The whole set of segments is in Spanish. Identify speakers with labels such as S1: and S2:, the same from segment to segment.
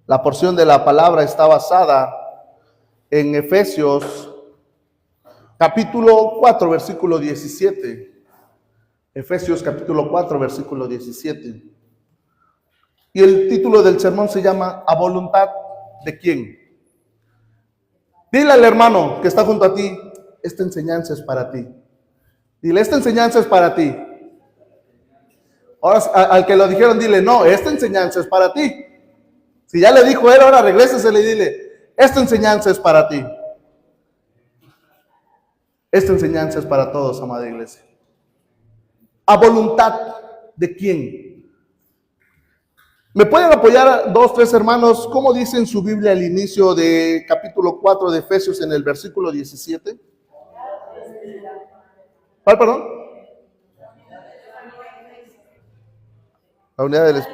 S1: La porción de la palabra está basada en Efesios capítulo 4, versículo 17. Efesios capítulo 4, versículo 17. Y el título del sermón se llama ¿A voluntad de quién? Dile al hermano que está junto a ti, esta enseñanza es para ti. Dile, esta enseñanza es para ti. Ahora al que lo dijeron, dile, no, esta enseñanza es para ti. Si ya le dijo él, ahora regrésesele y dile, esta enseñanza es para ti. Esta enseñanza es para todos, amada iglesia. ¿A voluntad de quién? ¿Me pueden apoyar 2, 3 hermanos? ¿Cómo dice en su Biblia al inicio de capítulo 4 de Efesios en el versículo 17? ¿Cuál, perdón? La unidad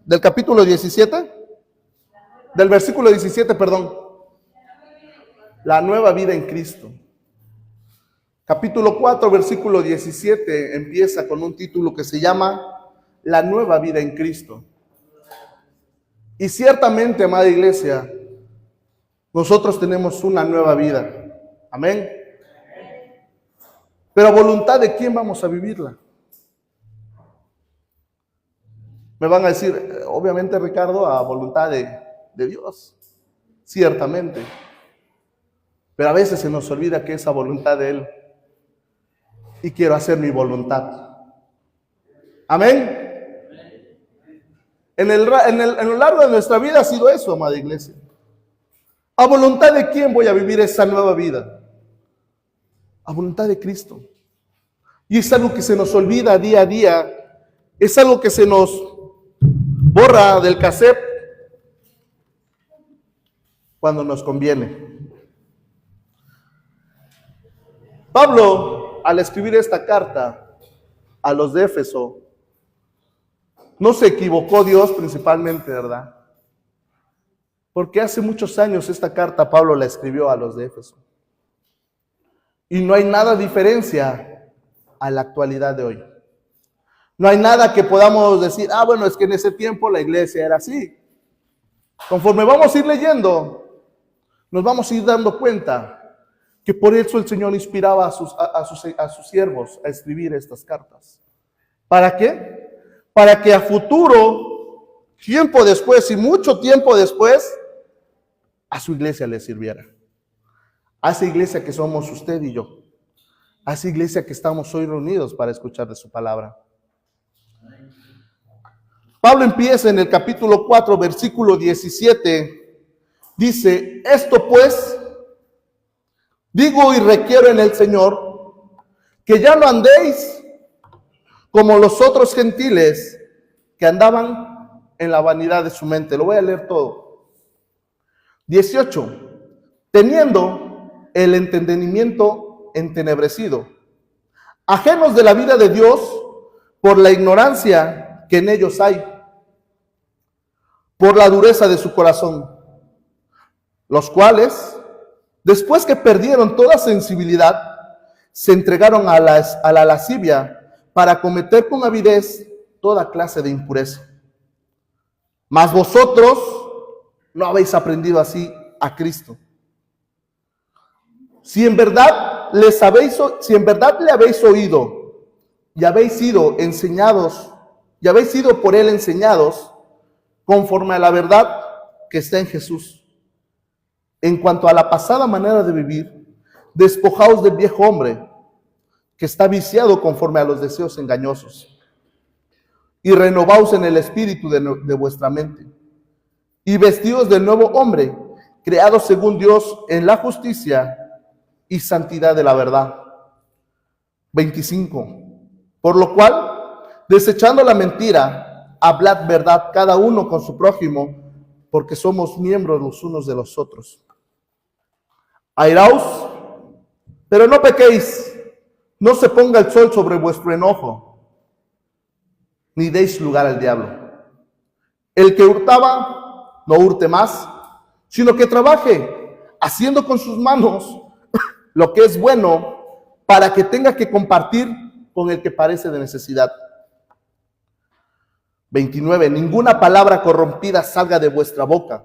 S1: del capítulo 17. Del versículo 17, perdón. La nueva vida en Cristo. Capítulo 4, versículo 17 empieza con un título que se llama La nueva vida en Cristo. Y ciertamente, amada iglesia, nosotros tenemos una nueva vida. Amén. Pero a voluntad de quién vamos a vivirla. Me van a decir, obviamente, Ricardo, a voluntad de Dios. Ciertamente. Pero a veces se nos olvida que es a voluntad de Él. Y quiero hacer mi voluntad. Amén. En lo largo de nuestra vida ha sido eso, amada iglesia. ¿A voluntad de quién voy a vivir esa nueva vida? A voluntad de Cristo. Y es algo que se nos olvida día a día. Es algo que se nos borra del cassette cuando nos conviene. Pablo, al escribir esta carta a los de Éfeso, no se equivocó Dios principalmente, ¿verdad? Porque hace muchos años esta carta Pablo la escribió a los de Éfeso. Y no hay nada diferencia a la actualidad de hoy. No hay nada que podamos decir, bueno, es que en ese tiempo la iglesia era así. Conforme vamos a ir leyendo, nos vamos a ir dando cuenta que por eso el Señor inspiraba a sus siervos a escribir estas cartas. ¿Para qué? Para que a futuro, tiempo después y mucho tiempo después, a su iglesia le sirviera. A esa iglesia que somos usted y yo. A esa iglesia que estamos hoy reunidos para escuchar de su palabra. Pablo empieza en el capítulo 4, versículo 17. Dice, esto pues, digo y requiero en el Señor, que ya no andéis como los otros gentiles que andaban en la vanidad de su mente. Lo voy a leer todo. 18. Teniendo el entendimiento entenebrecido, ajenos de la vida de Dios por la ignorancia que en ellos hay, por la dureza de su corazón, los cuales, después que perdieron toda sensibilidad, se entregaron a la lascivia para cometer con avidez toda clase de impureza. Mas vosotros no habéis aprendido así a Cristo. Si en verdad le habéis oído y habéis sido enseñados, y habéis sido por él enseñados, conforme a la verdad que está en Jesús. En cuanto a la pasada manera de vivir, despojaos del viejo hombre, que está viciado conforme a los deseos engañosos, y renovaos en el espíritu de vuestra mente, y vestidos del nuevo hombre, creado según Dios en la justicia y santidad de la verdad. 25. Por lo cual, desechando la mentira, hablad verdad cada uno con su prójimo, porque somos miembros los unos de los otros. Airaos, pero no pequéis, no se ponga el sol sobre vuestro enojo, ni deis lugar al diablo. El que hurtaba, no hurte más, sino que trabaje, haciendo con sus manos lo que es bueno, para que tenga que compartir con el que parece de necesidad. 29. Ninguna palabra corrompida salga de vuestra boca,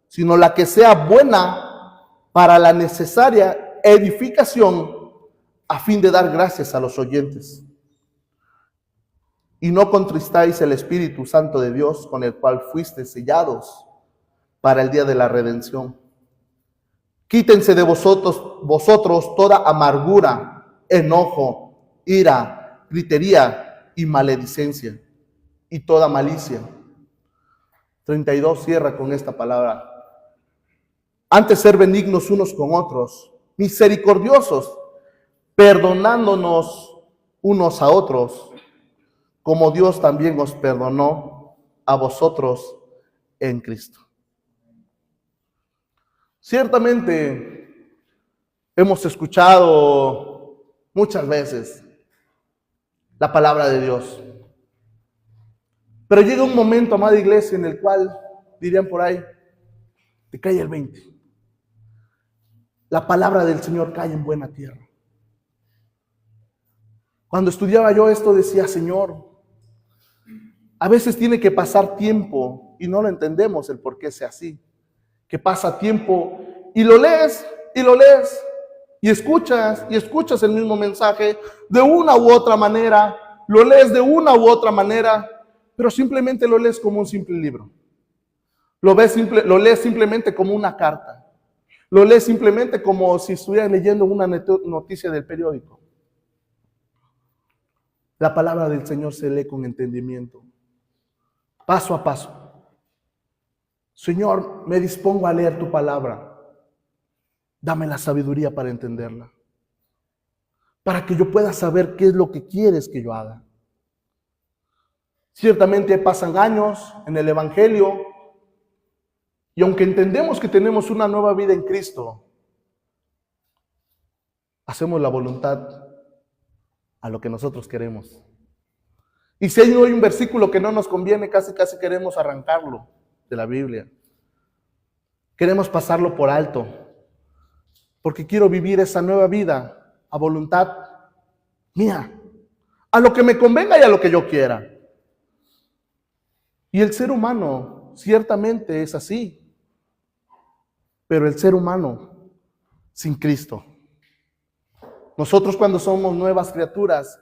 S1: sino la que sea buena para la necesaria edificación, a fin de dar gracias a los oyentes. Y no contristáis el Espíritu Santo de Dios, con el cual fuisteis sellados para el día de la redención. Quítense de vosotros toda amargura, enojo, ira, gritería y maledicencia, y toda malicia. 32 cierra con esta palabra. Antes ser benignos unos con otros, misericordiosos, perdonándonos unos a otros, como Dios también os perdonó a vosotros en Cristo. Ciertamente hemos escuchado muchas veces la palabra de Dios, pero llega un momento, amada iglesia, en el cual, dirían por ahí, te cae el 20. La palabra del Señor cae en buena tierra. Cuando estudiaba yo esto decía, Señor, a veces tiene que pasar tiempo y no lo entendemos el por qué sea así. Que pasa tiempo y lo lees y escuchas el mismo mensaje de una u otra manera, lo lees de una u otra manera, pero simplemente lo lees como un simple libro. Lo lees simplemente como una carta. Lo lees simplemente como si estuvieras leyendo una noticia del periódico. La palabra del Señor se lee con entendimiento, paso a paso. Señor, me dispongo a leer tu palabra. Dame la sabiduría para entenderla, para que yo pueda saber qué es lo que quieres que yo haga. Ciertamente pasan años en el Evangelio y aunque entendemos que tenemos una nueva vida en Cristo, hacemos la voluntad a lo que nosotros queremos. Y si hay un versículo que no nos conviene, casi queremos arrancarlo de la Biblia. Queremos pasarlo por alto, porque quiero vivir esa nueva vida a voluntad mía, a lo que me convenga y a lo que yo quiera. Y el ser humano ciertamente es así, pero el ser humano sin Cristo. Nosotros cuando somos nuevas criaturas,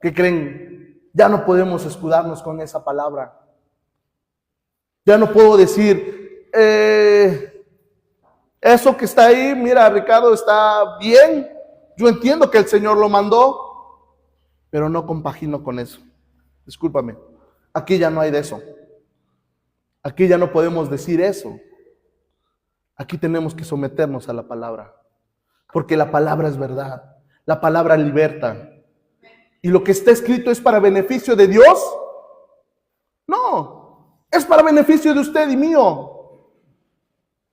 S1: ¿qué creen? Ya no podemos escudarnos con esa palabra. Ya no puedo decir, eso que está ahí, mira, Ricardo, está bien. Yo entiendo que el Señor lo mandó, pero no compagino con eso. Discúlpame, aquí ya no hay de eso. Aquí ya no podemos decir eso. Aquí tenemos que someternos a la palabra, porque la palabra es verdad. La palabra liberta. ¿Y lo que está escrito es para beneficio de Dios? No, es para beneficio de usted y mío.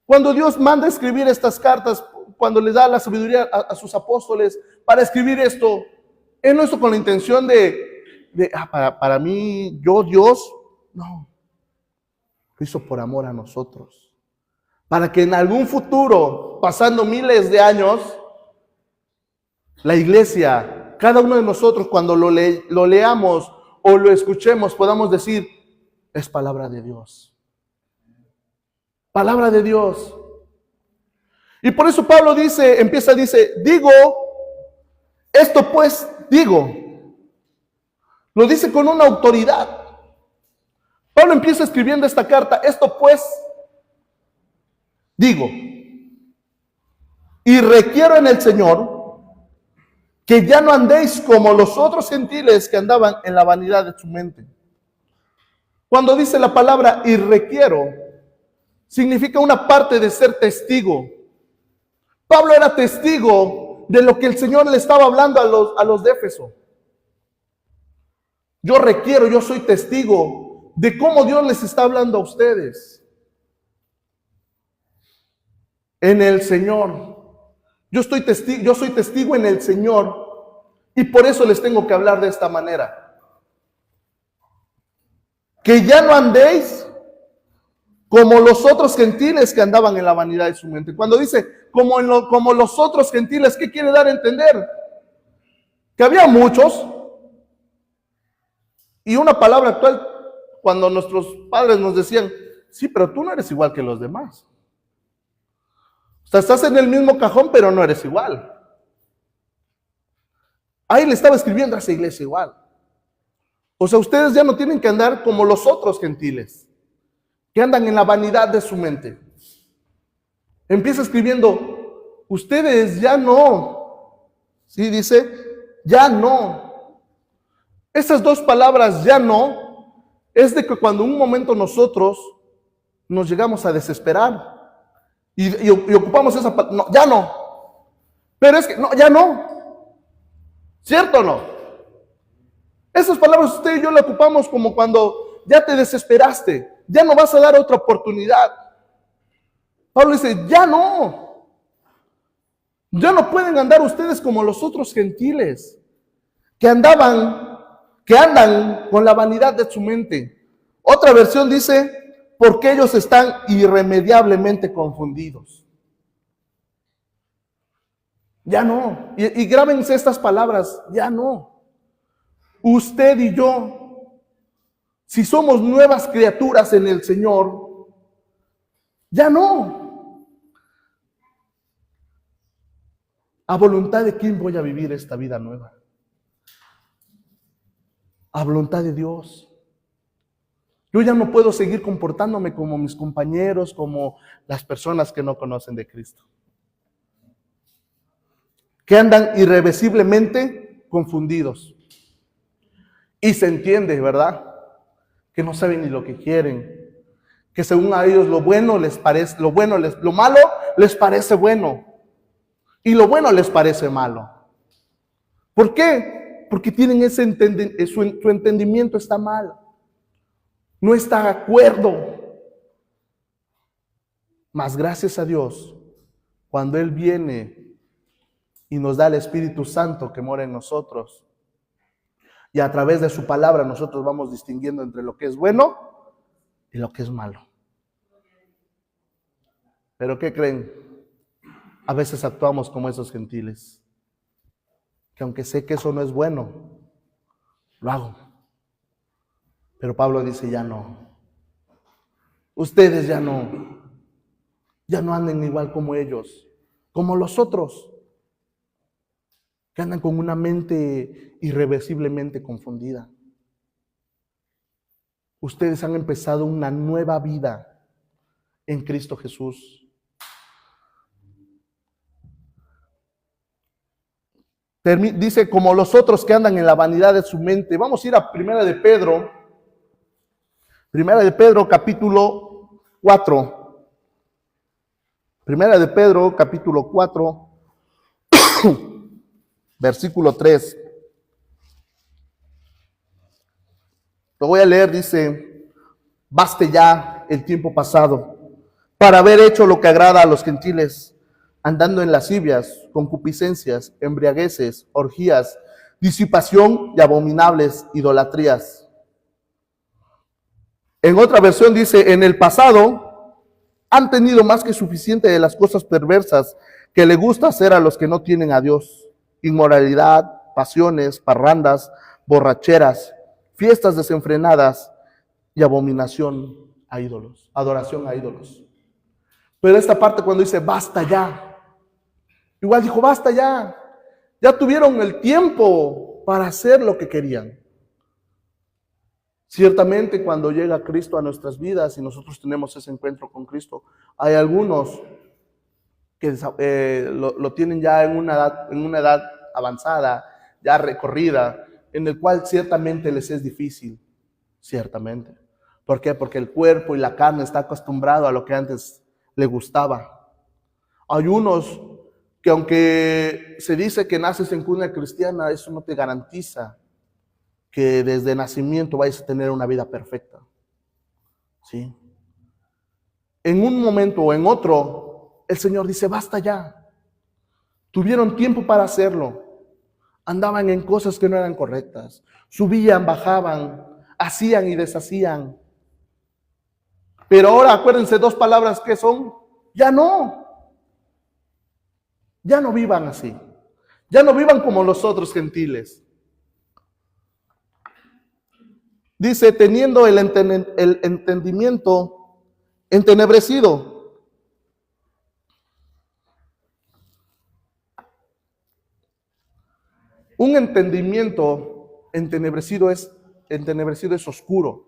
S1: Cuando Dios manda escribir estas cartas, cuando les da la sabiduría a sus apóstoles para escribir esto, Él no hizo con la intención para mí, yo Dios, no. Lo hizo por amor a nosotros. Para que en algún futuro, pasando miles de años, la iglesia, cada uno de nosotros cuando lo leamos o lo escuchemos, podamos decir, es palabra de Dios. Palabra de Dios. Y por eso Pablo dice, digo, esto pues digo. Lo dice con una autoridad. Pablo empieza escribiendo esta carta, esto pues digo. Y requiero en el Señor que ya no andéis como los otros gentiles que andaban en la vanidad de su mente. Cuando dice la palabra y requiero, significa una parte de ser testigo. Pablo era testigo de lo que el Señor le estaba hablando a los de Éfeso. Yo soy testigo de cómo Dios les está hablando a ustedes. En el Señor. Yo soy testigo en el Señor y por eso les tengo que hablar de esta manera. Que ya no andéis como los otros gentiles que andaban en la vanidad de su mente. Cuando dice como los otros gentiles, ¿qué quiere dar a entender? Que había muchos, y una palabra actual cuando nuestros padres nos decían, sí, pero tú no eres igual que los demás. O sea, estás en el mismo cajón, pero no eres igual. Ahí le estaba escribiendo a esa iglesia igual. O sea, ustedes ya no tienen que andar como los otros gentiles, que andan en la vanidad de su mente. Empieza escribiendo, ustedes ya no. Sí, dice, ya no. Esas dos palabras, ya no, es de que cuando un momento nosotros nos llegamos a desesperar y ocupamos esa palabra, no, ya no. Pero es que, no, ya no. ¿Cierto o no? Esas palabras usted y yo las ocupamos como cuando ya te desesperaste, ya no vas a dar otra oportunidad. Pablo dice, ya no. Ya no pueden andar ustedes como los otros gentiles que andan con la vanidad de su mente. Otra versión dice, porque ellos están irremediablemente confundidos. Ya no. Y grábense estas palabras, ya no. Usted y yo, si somos nuevas criaturas en el Señor, ya no. ¿A voluntad de quién voy a vivir esta vida nueva? A voluntad de Dios. Yo ya no puedo seguir comportándome como mis compañeros, como las personas que no conocen de Cristo, que andan irreversiblemente confundidos. Y se entiende, ¿verdad? Que no saben ni lo que quieren, que según a ellos lo bueno les parece, lo malo les parece bueno, y lo bueno les parece malo. ¿Por qué? Porque tienen su entendimiento está mal, no está de acuerdo. Mas gracias a Dios, cuando Él viene y nos da el Espíritu Santo que mora en nosotros, y a través de su palabra nosotros vamos distinguiendo entre lo que es bueno y lo que es malo. ¿Pero qué creen? A veces actuamos como esos gentiles, que aunque sé que eso no es bueno, lo hago. Pero Pablo dice, ya no. Ustedes ya no anden igual como ellos, como los otros, que andan con una mente irreversiblemente confundida. Ustedes han empezado una nueva vida en Cristo Jesús. Dice, como los otros que andan en la vanidad de su mente. Vamos a ir a Primera de Pedro capítulo 4. Primera de Pedro capítulo 4, versículo 3. Lo voy a leer, dice, baste ya el tiempo pasado para haber hecho lo que agrada a los gentiles, andando en lascivias, concupiscencias, embriagueces, orgías, disipación y abominables idolatrías. En otra versión dice, en el pasado han tenido más que suficiente de las cosas perversas que le gusta hacer a los que no tienen a Dios: inmoralidad, pasiones, parrandas, borracheras, fiestas desenfrenadas y abominación a ídolos, adoración a ídolos. Pero esta parte cuando dice basta ya, igual dijo basta ya, ya tuvieron el tiempo para hacer lo que querían. Ciertamente cuando llega Cristo a nuestras vidas y nosotros tenemos ese encuentro con Cristo, hay algunos que lo tienen ya en una edad avanzada, ya recorrida, en el cual ciertamente les es difícil, ciertamente. ¿Por qué? Porque el cuerpo y la carne está acostumbrado a lo que antes le gustaba. Hay unos que aunque se dice que naces en cuna cristiana, eso no te garantiza que desde nacimiento vayas a tener una vida perfecta. ¿Sí? En un momento o en otro, el Señor dice, basta ya. Tuvieron tiempo para hacerlo. Andaban en cosas que no eran correctas. Subían, bajaban, hacían y deshacían. Pero ahora acuérdense dos palabras que son, ya no. Ya no vivan así. Ya no vivan como los otros gentiles. Dice, teniendo el entendimiento entenebrecido. Un entendimiento entenebrecido es oscuro,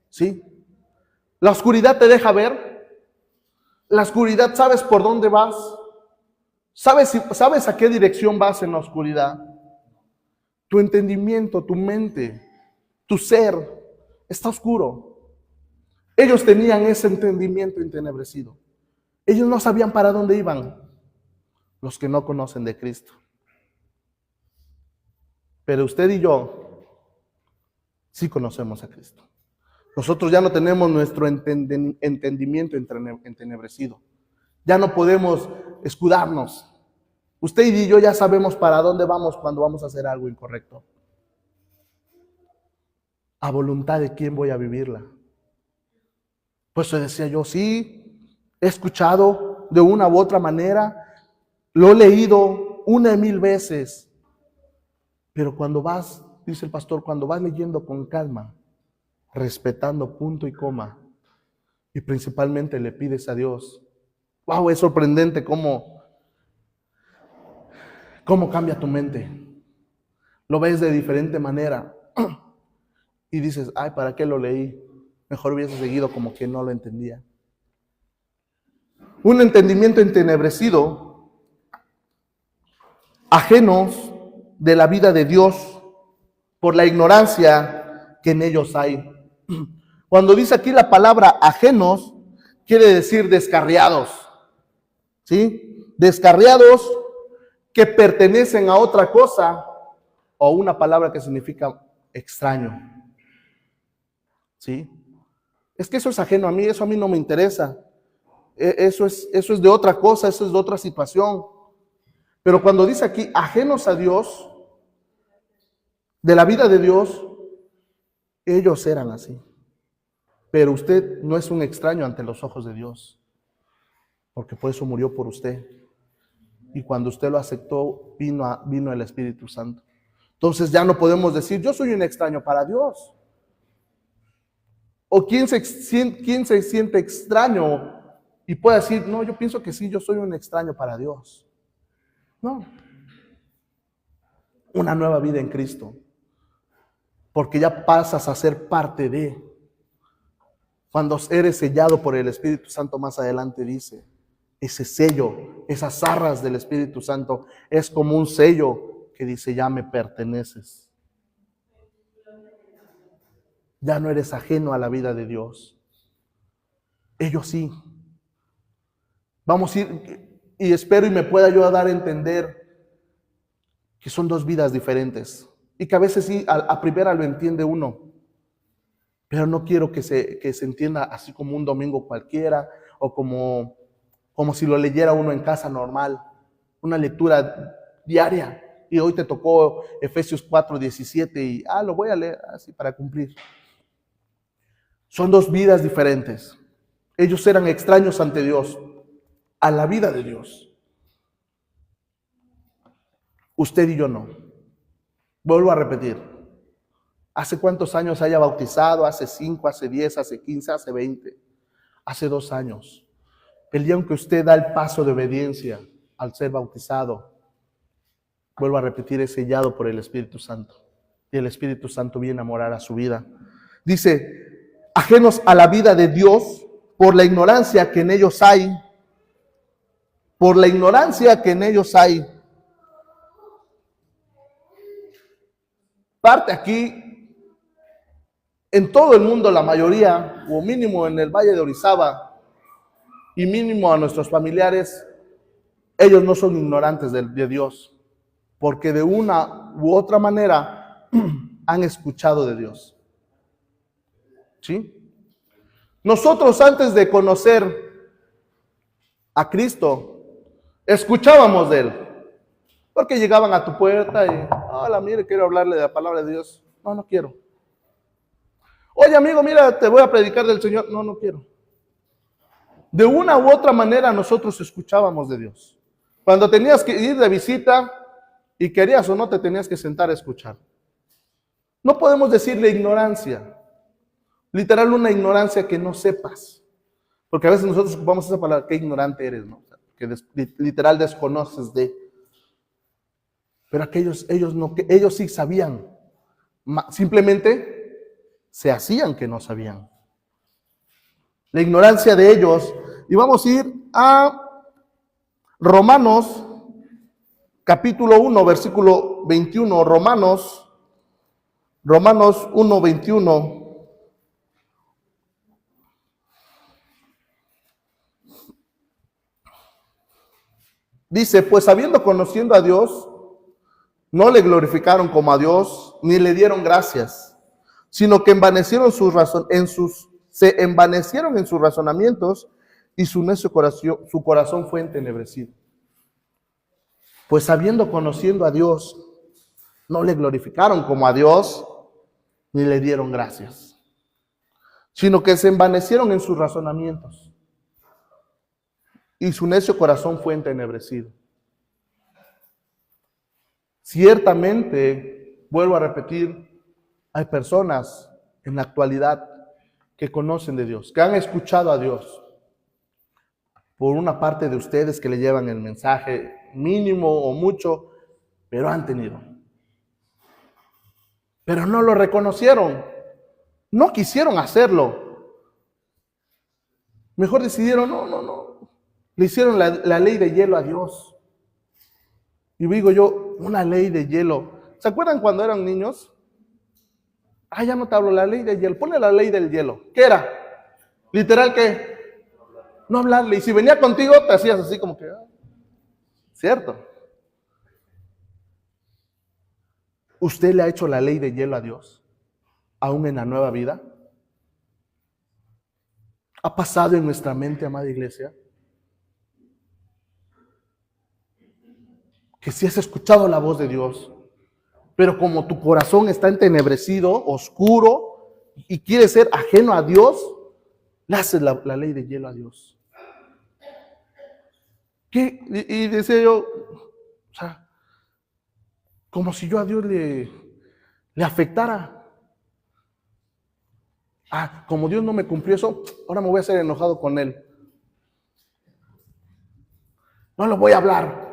S1: ¿sí? La oscuridad te deja ver. La oscuridad, ¿sabes por dónde vas? ¿Sabes a qué dirección vas en la oscuridad? Tu entendimiento, tu mente, tu ser está oscuro. Ellos tenían ese entendimiento entenebrecido. Ellos no sabían para dónde iban, los que no conocen de Cristo. Pero usted y yo sí conocemos a Cristo. Nosotros ya no tenemos nuestro entendimiento entenebrecido. Ya no podemos escudarnos. Usted y yo ya sabemos para dónde vamos cuando vamos a hacer algo incorrecto. A voluntad de quién voy a vivirla. Pues decía yo, sí, he escuchado de una u otra manera, lo he leído 1,000 veces, pero cuando vas, dice el pastor, cuando vas leyendo con calma, respetando punto y coma, y principalmente le pides a Dios, wow, es sorprendente cómo cambia tu mente. Lo ves de diferente manera y dices, ay, ¿para qué lo leí? Mejor hubiese seguido como que no lo entendía. Un entendimiento entenebrecido, ajenos de la vida de Dios por la ignorancia que en ellos hay. Cuando dice aquí la palabra ajenos, quiere decir descarriados, ¿sí? Descarriados que pertenecen a otra cosa, o una palabra que significa extraño, ¿sí? Es que eso es ajeno a mí, eso a mí no me interesa. Eso es de otra cosa, eso es de otra situación. Pero cuando dice aquí ajenos a Dios, de la vida de Dios, ellos eran así. Pero usted no es un extraño ante los ojos de Dios, porque por eso murió por usted. Y cuando usted lo aceptó, vino el Espíritu Santo. Entonces ya no podemos decir, yo soy un extraño para Dios. O quién se siente extraño y puede decir, no, yo pienso que sí, yo soy un extraño para Dios. No. Una nueva vida en Cristo. Porque ya pasas a ser parte de. Cuando eres sellado por el Espíritu Santo, más adelante dice, ese sello, esas arras del Espíritu Santo, es como un sello que dice, ya me perteneces. Ya no eres ajeno a la vida de Dios. Ellos sí. Vamos a ir, y espero y me pueda yo dar a entender que son dos vidas diferentes. Y que a veces sí, a primera lo entiende uno. Pero no quiero que se entienda así como un domingo cualquiera, o como si lo leyera uno en casa normal. Una lectura diaria. Y hoy te tocó Efesios 4:17 y lo voy a leer así para cumplir. Son dos vidas diferentes. Ellos eran extraños ante Dios, a la vida de Dios. Usted y yo no. Vuelvo a repetir. ¿Hace cuántos años haya bautizado? ¿Hace 5, hace 10, hace 15, hace 20? Hace 2 años. El día en que usted da el paso de obediencia al ser bautizado, vuelvo a repetir, es sellado por el Espíritu Santo. Y el Espíritu Santo viene a morar a su vida. Dice, ajenos a la vida de Dios por la ignorancia que en ellos hay. Por la ignorancia que en ellos hay. Parte aquí, en todo el mundo, la mayoría, o mínimo en el Valle de Orizaba, y mínimo a nuestros familiares, ellos no son ignorantes de Dios, porque de una u otra manera han escuchado de Dios. ¿Sí? Nosotros antes de conocer a Cristo, escuchábamos de Él, porque llegaban a tu puerta y, hola, mire, quiero hablarle de la palabra de Dios. No, no quiero. Oye, amigo, mira, te voy a predicar del Señor. No, no quiero. De una u otra manera nosotros escuchábamos de Dios. Cuando tenías que ir de visita y querías o no te tenías que sentar a escuchar. No podemos decirle ignorancia, Literal, una ignorancia que no sepas. Porque a veces nosotros ocupamos esa palabra, qué ignorante eres, ¿no? Que literal desconoces de. Pero ellos no, que ellos sí sabían. Simplemente se hacían que no sabían. La ignorancia de ellos. Y vamos a ir a Romanos, capítulo 1, versículo 21. Romanos 1, 21. Dice, pues habiendo conocido a Dios, no le glorificaron como a Dios, ni le dieron gracias, sino que se envanecieron en sus razonamientos, y su necio corazón fue entenebrecido. Pues habiendo conocido a Dios, no le glorificaron como a Dios, ni le dieron gracias, sino que se envanecieron en sus razonamientos, y su necio corazón fue entenebrecido. Ciertamente, vuelvo a repetir, hay personas en la actualidad que conocen de Dios, que han escuchado a Dios. Por una parte de ustedes que le llevan el mensaje mínimo o mucho, pero han tenido. Pero no lo reconocieron, no quisieron hacerlo. Mejor decidieron, no. Le hicieron la ley de hielo a Dios. Y digo yo, una ley de hielo. ¿Se acuerdan cuando eran niños? Ya no te hablo, la ley de hielo. Ponle la ley del hielo. ¿Qué era? Literal, ¿qué? No hablarle. Y si venía contigo, te hacías así como que, ¿cierto? ¿Usted le ha hecho la ley de hielo a Dios? ¿Aún en la nueva vida? ¿Ha pasado en nuestra mente, amada iglesia? Que si has escuchado la voz de Dios, pero como tu corazón está entenebrecido, oscuro, y quieres ser ajeno a Dios, le haces la ley de hielo a Dios. ¿Qué? Y decía yo, o sea, como si yo a Dios le afectara. Como Dios no me cumplió eso, ahora me voy a hacer enojado con Él. No lo voy a hablar.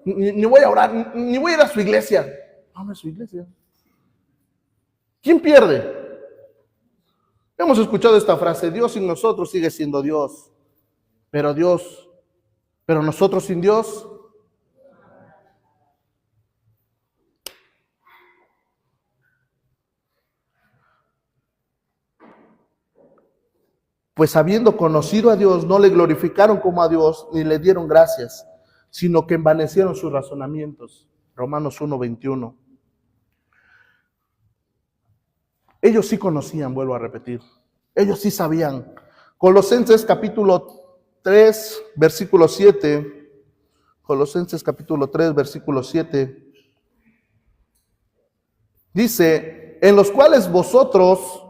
S1: Ni voy a orar, ni voy a ir a su iglesia. No es su iglesia. ¿Quién pierde? Hemos escuchado esta frase, Dios sin nosotros sigue siendo Dios. Pero nosotros sin Dios. Pues habiendo conocido a Dios, no le glorificaron como a Dios, ni le dieron gracias, sino que envanecieron sus razonamientos. Romanos 1, 21. Ellos sí conocían, vuelvo a repetir. Ellos sí sabían. Colosenses capítulo 3, versículo 7. Colosenses capítulo 3, versículo 7. Dice, en los cuales vosotros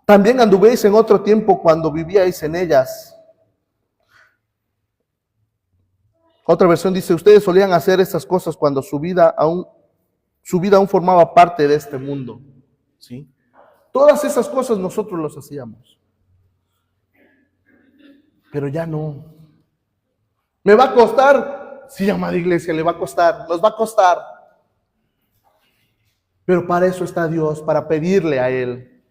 S1: también anduvéis en otro tiempo cuando vivíais en ellas. Otra versión dice, ustedes solían hacer estas cosas cuando su vida aún formaba parte de este mundo. ¿Sí? Todas esas cosas nosotros las hacíamos. Pero ya no. ¿Me va a costar? Sí, amada iglesia, le va a costar, nos va a costar. Pero para eso está Dios, para pedirle a Él.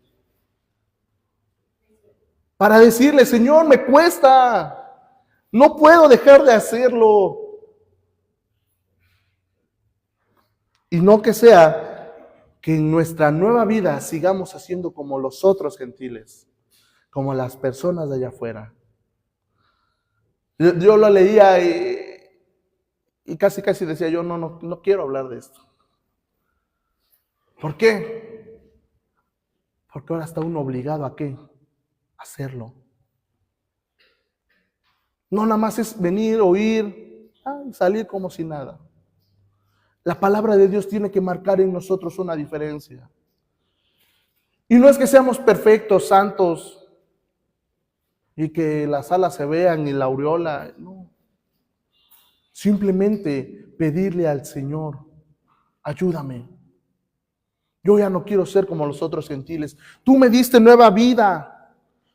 S1: Para decirle, Señor, me cuesta. No puedo dejar de hacerlo. Y no que sea que en nuestra nueva vida sigamos haciendo como los otros gentiles, como las personas de allá afuera. Yo lo leía y casi decía yo, no quiero hablar de esto. ¿Por qué? Porque ahora está uno obligado a ¿qué? Hacerlo. No nada más es venir, oír, y salir como si nada. La palabra de Dios tiene que marcar en nosotros una diferencia. Y no es que seamos perfectos, santos, y que las alas se vean y la aureola, no. Simplemente pedirle al Señor, ayúdame. Yo ya no quiero ser como los otros gentiles. Tú me diste nueva vida.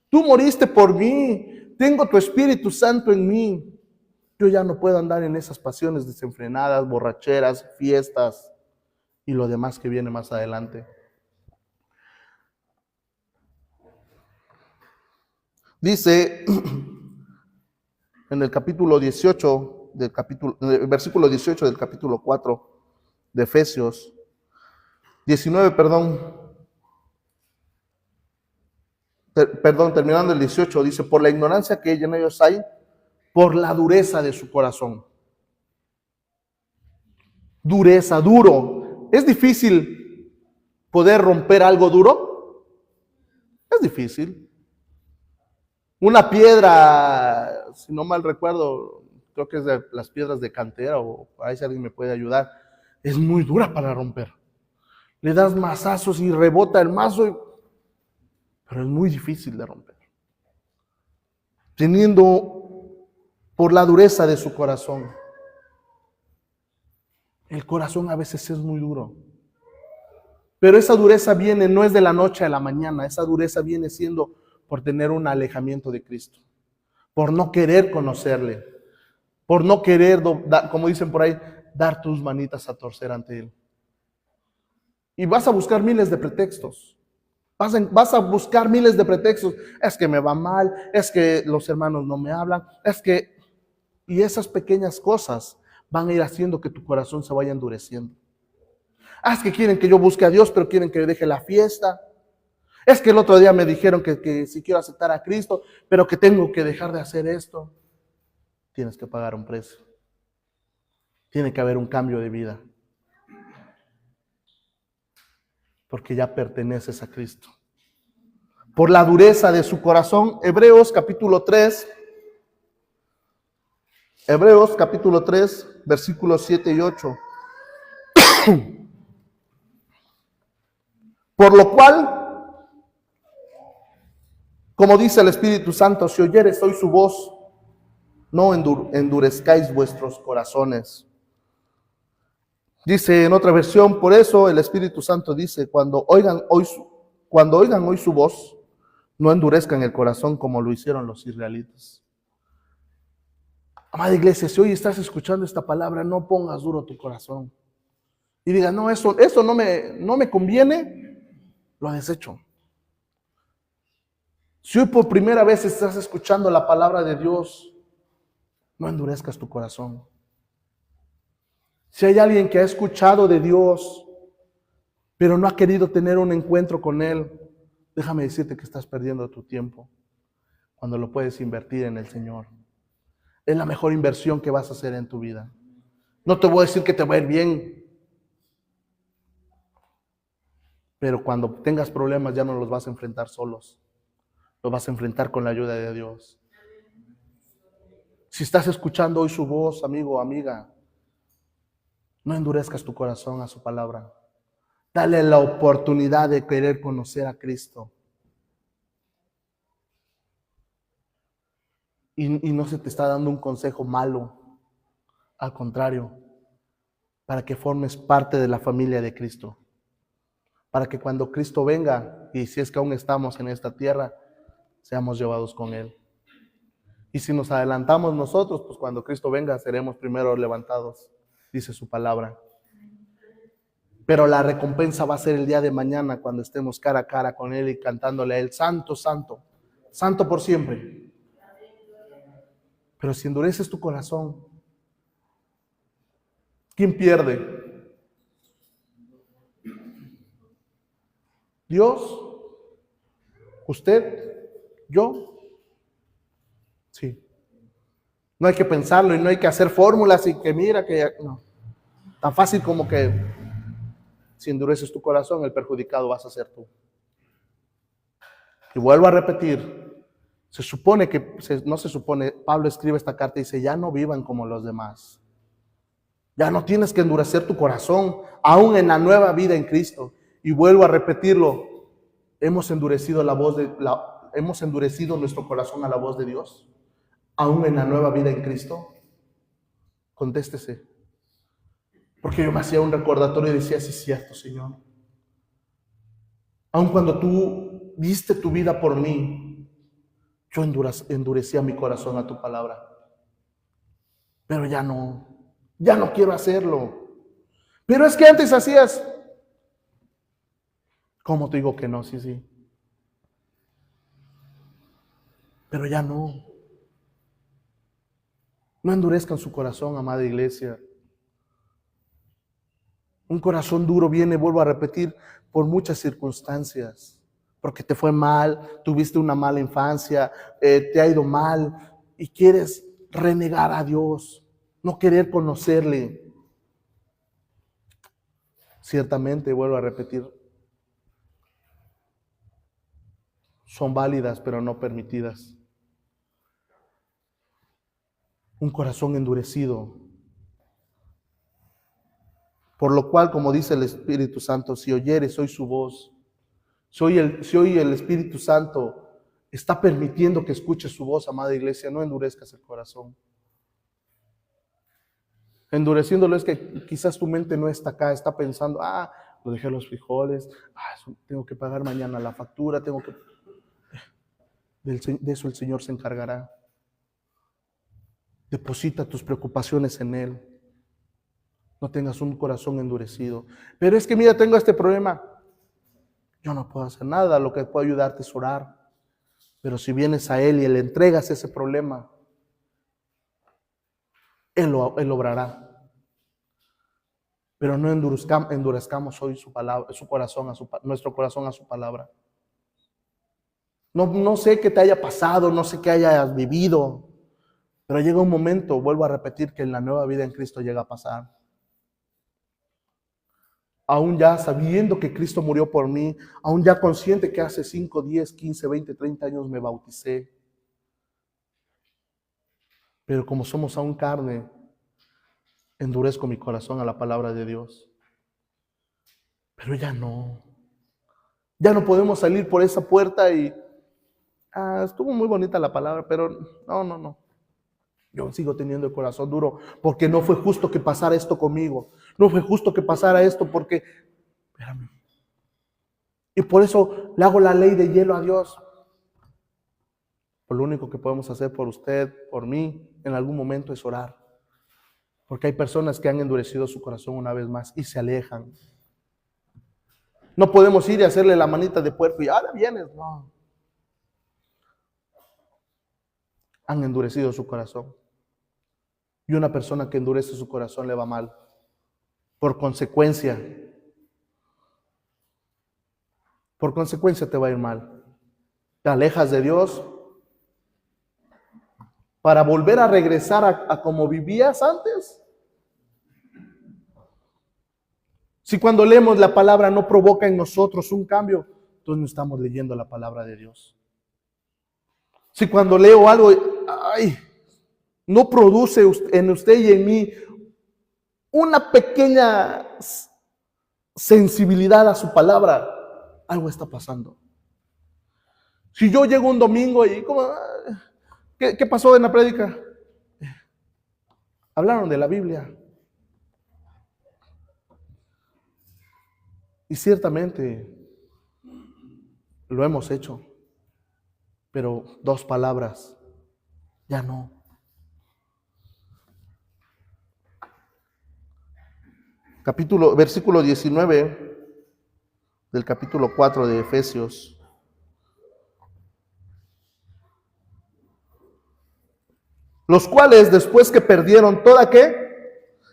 S1: Tú moriste por mí. Tengo tu Espíritu Santo en mí. Yo ya no puedo andar en esas pasiones desenfrenadas, borracheras, fiestas y lo demás que viene más adelante. Dice en el capítulo 18, versículo 18 del capítulo 4 de Efesios, 19, terminando el 18, dice, por la ignorancia que en ellos hay, por la dureza de su corazón. Dureza, duro. ¿Es difícil poder romper algo duro? Es difícil. Una piedra, si no mal recuerdo, creo que es de las piedras de cantera, o ahí si alguien me puede ayudar, es muy dura para romper. Le das mazazos y rebota el mazo, pero es muy difícil de romper. Teniendo por la dureza de su corazón. El corazón a veces es muy duro. Pero esa dureza viene, no es de la noche a la mañana, esa dureza viene siendo por tener un alejamiento de Cristo, por no querer conocerle, por no querer, como dicen por ahí, dar tus manitas a torcer ante Él. Y vas a buscar miles de pretextos. Vas a buscar miles de pretextos. Es que me va mal, es que los hermanos no me hablan, es que... Y esas pequeñas cosas van a ir haciendo que tu corazón se vaya endureciendo. Es que quieren que yo busque a Dios, pero quieren que yo deje la fiesta. Es que el otro día me dijeron que si quiero aceptar a Cristo, pero que tengo que dejar de hacer esto. Tienes que pagar un precio. Tiene que haber un cambio de vida. Porque ya perteneces a Cristo. Por la dureza de su corazón, Hebreos capítulo 3, versículos 7 y 8. Por lo cual, como dice el Espíritu Santo, si oyeres hoy su voz, no endurezcáis vuestros corazones. Dice en otra versión, por eso el Espíritu Santo dice, cuando oigan hoy su voz, no endurezcan el corazón como lo hicieron los israelitas. Amada iglesia, si hoy estás escuchando esta palabra, no pongas duro tu corazón. Y diga, no, eso no me conviene, lo desecho. Si hoy por primera vez estás escuchando la palabra de Dios, no endurezcas tu corazón. Si hay alguien que ha escuchado de Dios, pero no ha querido tener un encuentro con Él, déjame decirte que estás perdiendo tu tiempo cuando lo puedes invertir en el Señor. Es la mejor inversión que vas a hacer en tu vida. No te voy a decir que te va a ir bien, pero cuando tengas problemas ya no los vas a enfrentar solos. Los vas a enfrentar con la ayuda de Dios. Si estás escuchando hoy su voz, amigo o amiga, no endurezcas tu corazón a su palabra. Dale la oportunidad de querer conocer a Cristo. Y no se te está dando un consejo malo. Al contrario, para que formes parte de la familia de Cristo. Para que cuando Cristo venga, y si es que aún estamos en esta tierra, seamos llevados con Él. Y si nos adelantamos nosotros, pues cuando Cristo venga seremos primero levantados, dice su palabra. Pero la recompensa va a ser el día de mañana cuando estemos cara a cara con Él y cantándole a Él, santo, santo, santo por siempre. Pero si endureces tu corazón, ¿quién pierde? ¿Dios? ¿Usted? ¿Yo? Sí. No hay que pensarlo y no hay que hacer fórmulas y que mira que... No. Tan fácil como que si endureces tu corazón, el perjudicado vas a ser tú. Y vuelvo a repetir, Pablo escribe esta carta y dice, ya no vivan como los demás. Ya no tienes que endurecer tu corazón, aún en la nueva vida en Cristo. Y vuelvo a repetirlo, hemos endurecido nuestro corazón a la voz de Dios, aún en la nueva vida en Cristo. Contéstese. Porque yo me hacía un recordatorio y decía, sí, es cierto, Señor. Aun cuando tú diste tu vida por mí, yo endurecía mi corazón a tu palabra. Pero ya no quiero hacerlo. Pero es que antes hacías. ¿Cómo te digo que no? Sí. Pero ya no. No endurezcan su corazón, amada iglesia. Un corazón duro viene, vuelvo a repetir, por muchas circunstancias. Porque te fue mal, tuviste una mala infancia, te ha ido mal y quieres renegar a Dios, no querer conocerle. Ciertamente, vuelvo a repetir, son válidas pero no permitidas. Un corazón endurecido. Por lo cual, como dice el Espíritu Santo, si oyeres hoy su voz, si hoy el Espíritu Santo está permitiendo que escuches su voz, amada iglesia, no endurezcas el corazón. Endureciéndolo es que quizás tu mente no está acá, está pensando, lo dejé los frijoles, tengo que pagar mañana la factura, de eso el Señor se encargará. Deposita tus preocupaciones en Él. No tengas un corazón endurecido. Pero es que mira, tengo este problema. Yo no puedo hacer nada, lo que puedo ayudarte es orar. Pero si vienes a Él y le entregas ese problema, Él obrará. Pero no endurezcamos hoy nuestro corazón a su palabra. No sé qué te haya pasado, no sé qué hayas vivido, pero llega un momento, vuelvo a repetir, que en la nueva vida en Cristo llega a pasar. Aún ya sabiendo que Cristo murió por mí, aún ya consciente que hace 5, 10, 15, 20, 30 años me bauticé. Pero como somos aún carne, endurezco mi corazón a la palabra de Dios. Pero ya no podemos salir por esa puerta y estuvo muy bonita la palabra, pero no. Yo sigo teniendo el corazón duro porque no fue justo que pasara esto conmigo. No fue justo que pasara esto porque, espérame. Y por eso le hago la ley de hielo a Dios. Por lo único que podemos hacer por usted, por mí, en algún momento es orar. Porque hay personas que han endurecido su corazón una vez más y se alejan. No podemos ir y hacerle la manita de puerco y ahora vienes. No. Han endurecido su corazón. Y una persona que endurece su corazón le va mal. Por consecuencia te va a ir mal. Te alejas de Dios para volver a regresar a como vivías antes. Si cuando leemos la palabra no provoca en nosotros un cambio, entonces no estamos leyendo la palabra de Dios. Si cuando leo algo, no produce en usted y en mí una pequeña sensibilidad a su palabra, algo está pasando. Si yo llego un domingo y ¿qué pasó en la prédica? Hablaron de la Biblia. Y ciertamente lo hemos hecho, pero 2 palabras, ya no. Versículo 19 del capítulo 4 de Efesios. Los cuales, después que perdieron toda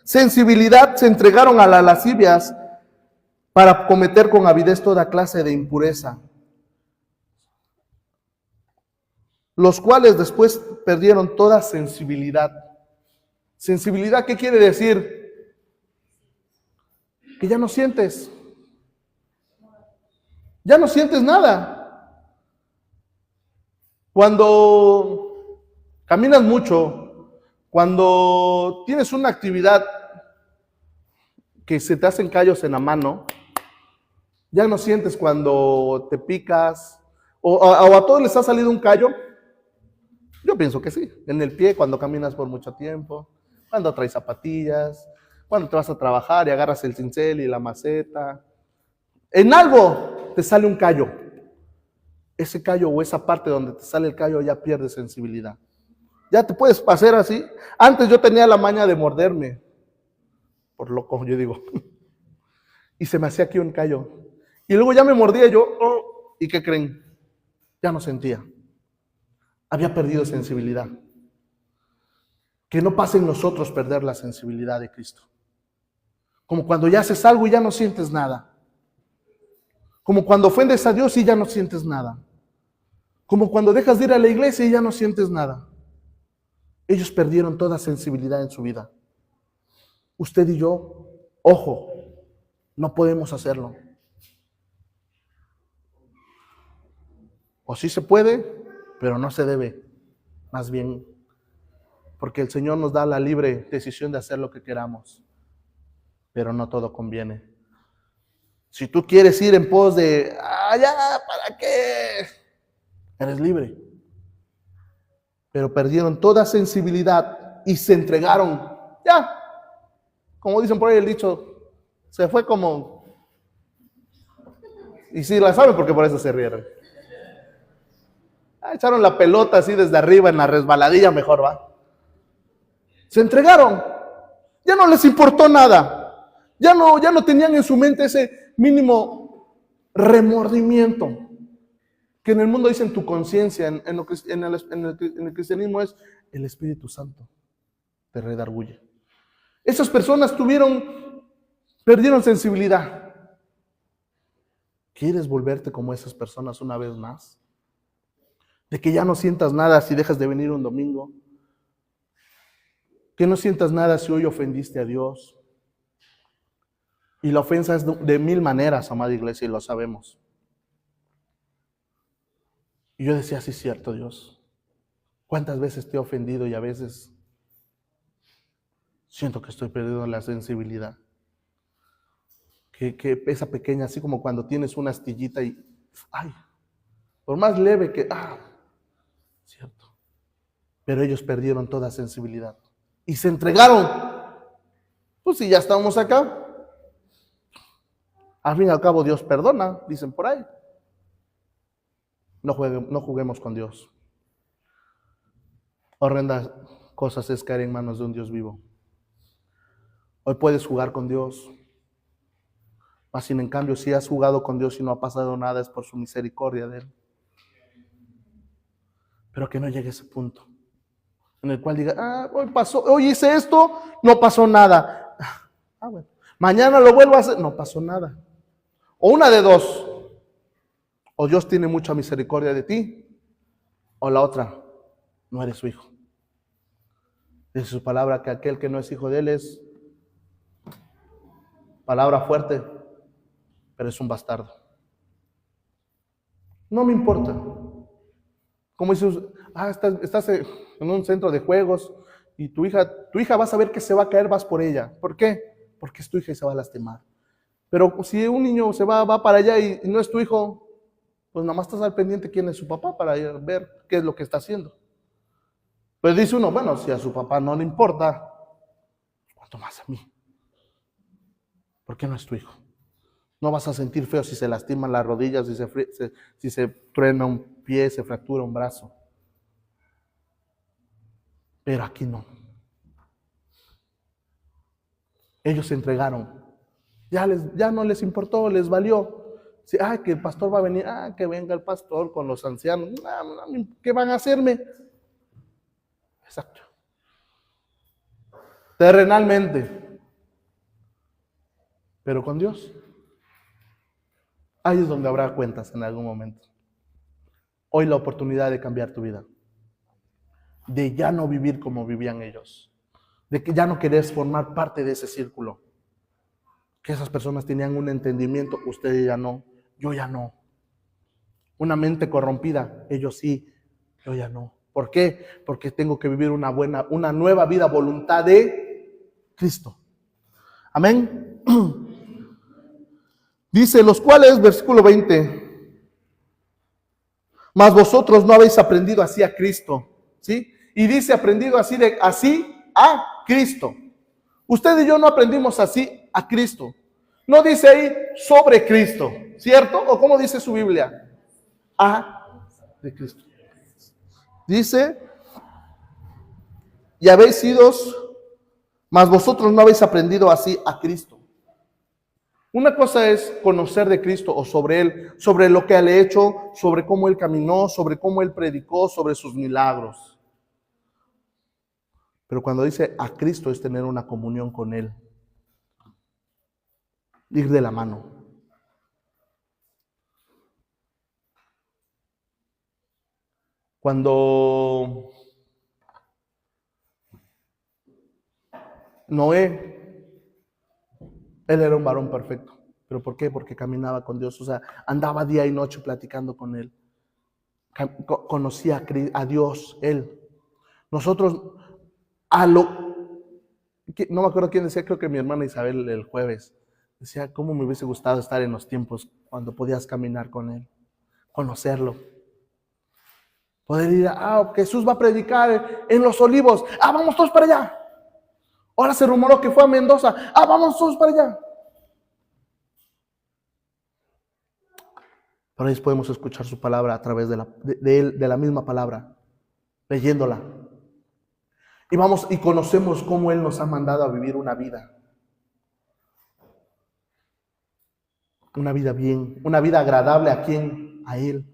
S1: sensibilidad, se entregaron a las lascivias para cometer con avidez toda clase de impureza. Los cuales después perdieron toda sensibilidad. ¿Sensibilidad qué quiere decir? Que ya no sientes. Ya no sientes nada. Cuando caminas mucho, cuando tienes una actividad que se te hacen callos en la mano, ya no sientes cuando te picas, o a todos les ha salido un callo. Yo pienso que sí, en el pie cuando caminas por mucho tiempo, cuando traes zapatillas, cuando te vas a trabajar y agarras el cincel y la maceta. En algo te sale un callo. Ese callo o esa parte donde te sale el callo ya pierde sensibilidad. Ya te puedes pasar así. Antes yo tenía la maña de morderme. Por loco, yo digo. Y se me hacía aquí un callo. Y luego ya me mordía yo. Oh, ¿y qué creen? Ya no sentía. Había perdido sensibilidad. Que no pase en nosotros perder la sensibilidad de Cristo. Como cuando ya haces algo y ya no sientes nada. Como cuando ofendes a Dios y ya no sientes nada. Como cuando dejas de ir a la iglesia y ya no sientes nada. Ellos perdieron toda sensibilidad en su vida. Usted y yo, ojo, no podemos hacerlo. O sí se puede, pero no se debe. Más bien, porque el Señor nos da la libre decisión de hacer lo que queramos. Pero no todo conviene. Si tú quieres ir en pos de, ya, ¿para qué? Eres libre. Pero perdieron toda sensibilidad y se entregaron. Ya, como dicen por ahí el dicho, se fue como... Y sí la saben porque por eso se rieron. Echaron la pelota así desde arriba en la resbaladilla, mejor va. Se entregaron. Ya no les importó nada. Ya no tenían en su mente ese mínimo remordimiento. Que en el mundo dicen tu conciencia, en el cristianismo es el Espíritu Santo. Te redarguye. Esas personas perdieron sensibilidad. ¿Quieres volverte como esas personas una vez más? De que ya no sientas nada si dejas de venir un domingo. Que no sientas nada si hoy ofendiste a Dios. Y la ofensa es de mil maneras, amada iglesia, y lo sabemos. Y yo decía, sí es cierto, Dios. ¿Cuántas veces te he ofendido y a veces siento que estoy perdiendo la sensibilidad? Que esa pequeña, así como cuando tienes una astillita y, por más leve que, cierto. Pero ellos perdieron toda sensibilidad y se entregaron. Pues si ya estamos acá, al fin y al cabo Dios perdona, dicen por ahí. No juguemos con Dios. Horrendas cosas es caer en manos de un Dios vivo. Hoy puedes jugar con Dios. Mas sin en cambio, si has jugado con Dios y no ha pasado nada, es por su misericordia de Él. Pero que no llegue a ese punto en el cual diga, hoy hice esto, no pasó nada. Bueno. Mañana lo vuelvo a hacer, no pasó nada. O una de dos. O Dios tiene mucha misericordia de ti, o la otra, no eres su hijo. Dice su palabra que aquel que no es hijo de Él es, palabra fuerte, pero es un bastardo. No me importa. Como dices, estás en un centro de juegos y tu hija va a saber que se va a caer, vas por ella. ¿Por qué? Porque es tu hija y se va a lastimar. Pero si un niño se va para allá y no es tu hijo, pues nada más estás al pendiente quién es su papá para ver qué es lo que está haciendo. Pues dice uno, bueno, si a su papá no le importa, ¿cuánto más a mí? ¿Por qué no es tu hijo? No vas a sentir feo si se lastiman las rodillas, si se truena un pie, se fractura un brazo. Pero aquí no. Ellos se entregaron. Ya no les importó, les valió. Que el pastor va a venir, que venga el pastor con los ancianos. ¿Qué van a hacerme? Exacto. Terrenalmente. Pero con Dios. Ahí es donde habrá cuentas en algún momento. Hoy la oportunidad de cambiar tu vida. De ya no vivir como vivían ellos. De que ya no querés formar parte de ese círculo. Que esas personas tenían un entendimiento, ustedes ya no, yo ya no. Una mente corrompida, ellos sí, yo ya no. ¿Por qué? Porque tengo que vivir una nueva vida, voluntad de Cristo. Amén. Dice, los cuales, versículo 20, mas vosotros no habéis aprendido así a Cristo, ¿sí? Y dice aprendido así a Cristo. Usted y yo no aprendimos así a Cristo. No dice ahí sobre Cristo. ¿cierto? ¿O cómo dice su Biblia? De Cristo. Dice, y habéis sido, mas vosotros no habéis aprendido así a Cristo. Una cosa es conocer de Cristo o sobre Él, sobre lo que Él ha hecho, sobre cómo Él caminó, sobre cómo Él predicó, sobre sus milagros. Pero cuando dice a Cristo es tener una comunión con Él, ir de la mano. Cuando Noé, él era un varón perfecto. ¿Pero por qué? Porque caminaba con Dios, o sea, andaba día y noche platicando con Él. Conocía a Dios, Él. Nosotros, no me acuerdo quién decía, creo que mi hermana Isabel el jueves, decía, cómo me hubiese gustado estar en los tiempos cuando podías caminar con Él, conocerlo. Poder ir, Jesús va a predicar en Los Olivos, vamos todos para allá. Ahora se rumoró que fue a Mendoza, vamos todos para allá. Pero ahí podemos escuchar su palabra a través de la misma palabra, leyéndola. Y conocemos cómo Él nos ha mandado a vivir una vida bien, una vida agradable a quién, a Él,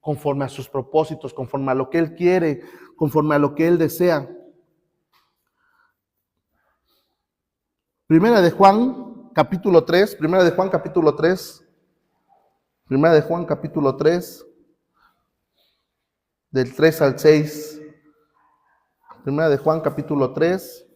S1: conforme a sus propósitos, conforme a lo que Él quiere, conforme a lo que Él desea. Primera de Juan, capítulo 3, del 3 al 6. Primera de Juan, capítulo 3.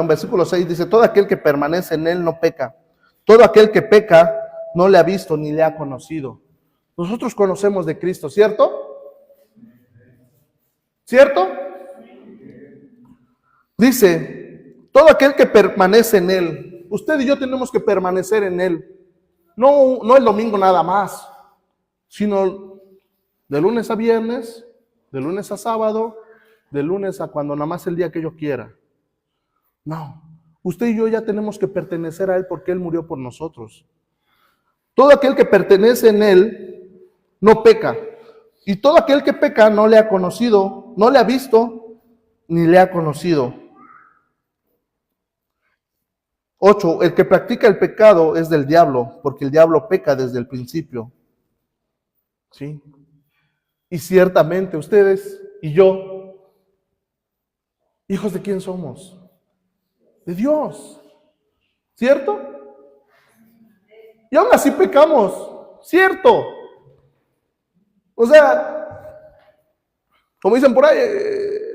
S1: Versículo 6 dice, todo aquel que permanece en Él no peca. Todo aquel que peca no le ha visto ni le ha conocido. Nosotros conocemos de Cristo, ¿cierto? ¿Cierto? Dice, todo aquel que permanece en Él. Usted y yo tenemos que permanecer en Él. No el domingo nada más, sino de lunes a viernes, de lunes a sábado, de lunes a cuando nada más el día que yo quiera. No, usted y yo ya tenemos que pertenecer a Él porque Él murió por nosotros. Todo aquel que pertenece en Él no peca. Y todo aquel que peca no le ha conocido, no le ha visto, ni le ha conocido. 8. El que practica el pecado es del diablo, porque el diablo peca desde el principio. ¿Sí? Y ciertamente ustedes y yo, hijos de quién somos? De Dios, ¿cierto? Y aún así pecamos, ¿cierto? O sea, como dicen por ahí,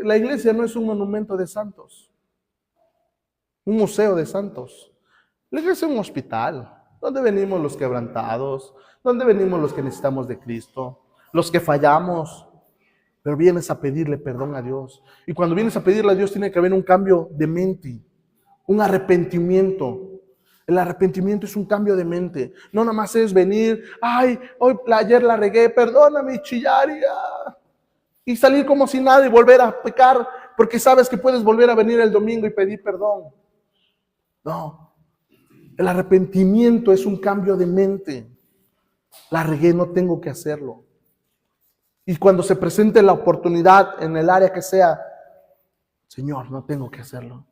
S1: la iglesia no es un monumento de santos, un museo de santos. La iglesia es un hospital, donde venimos los quebrantados, donde venimos los que necesitamos de Cristo, los que fallamos, pero vienes a pedirle perdón a Dios. Y cuando vienes a pedirle a Dios tiene que haber un cambio de mente. Un arrepentimiento. El arrepentimiento es un cambio de mente. No nada más es venir, ayer la regué, perdóname, y chillar y salir como si nada y volver a pecar, porque sabes que puedes volver a venir el domingo y pedir perdón. No. El arrepentimiento es un cambio de mente. La regué, no tengo que hacerlo. Y cuando se presente la oportunidad en el área que sea, Señor, no tengo que hacerlo.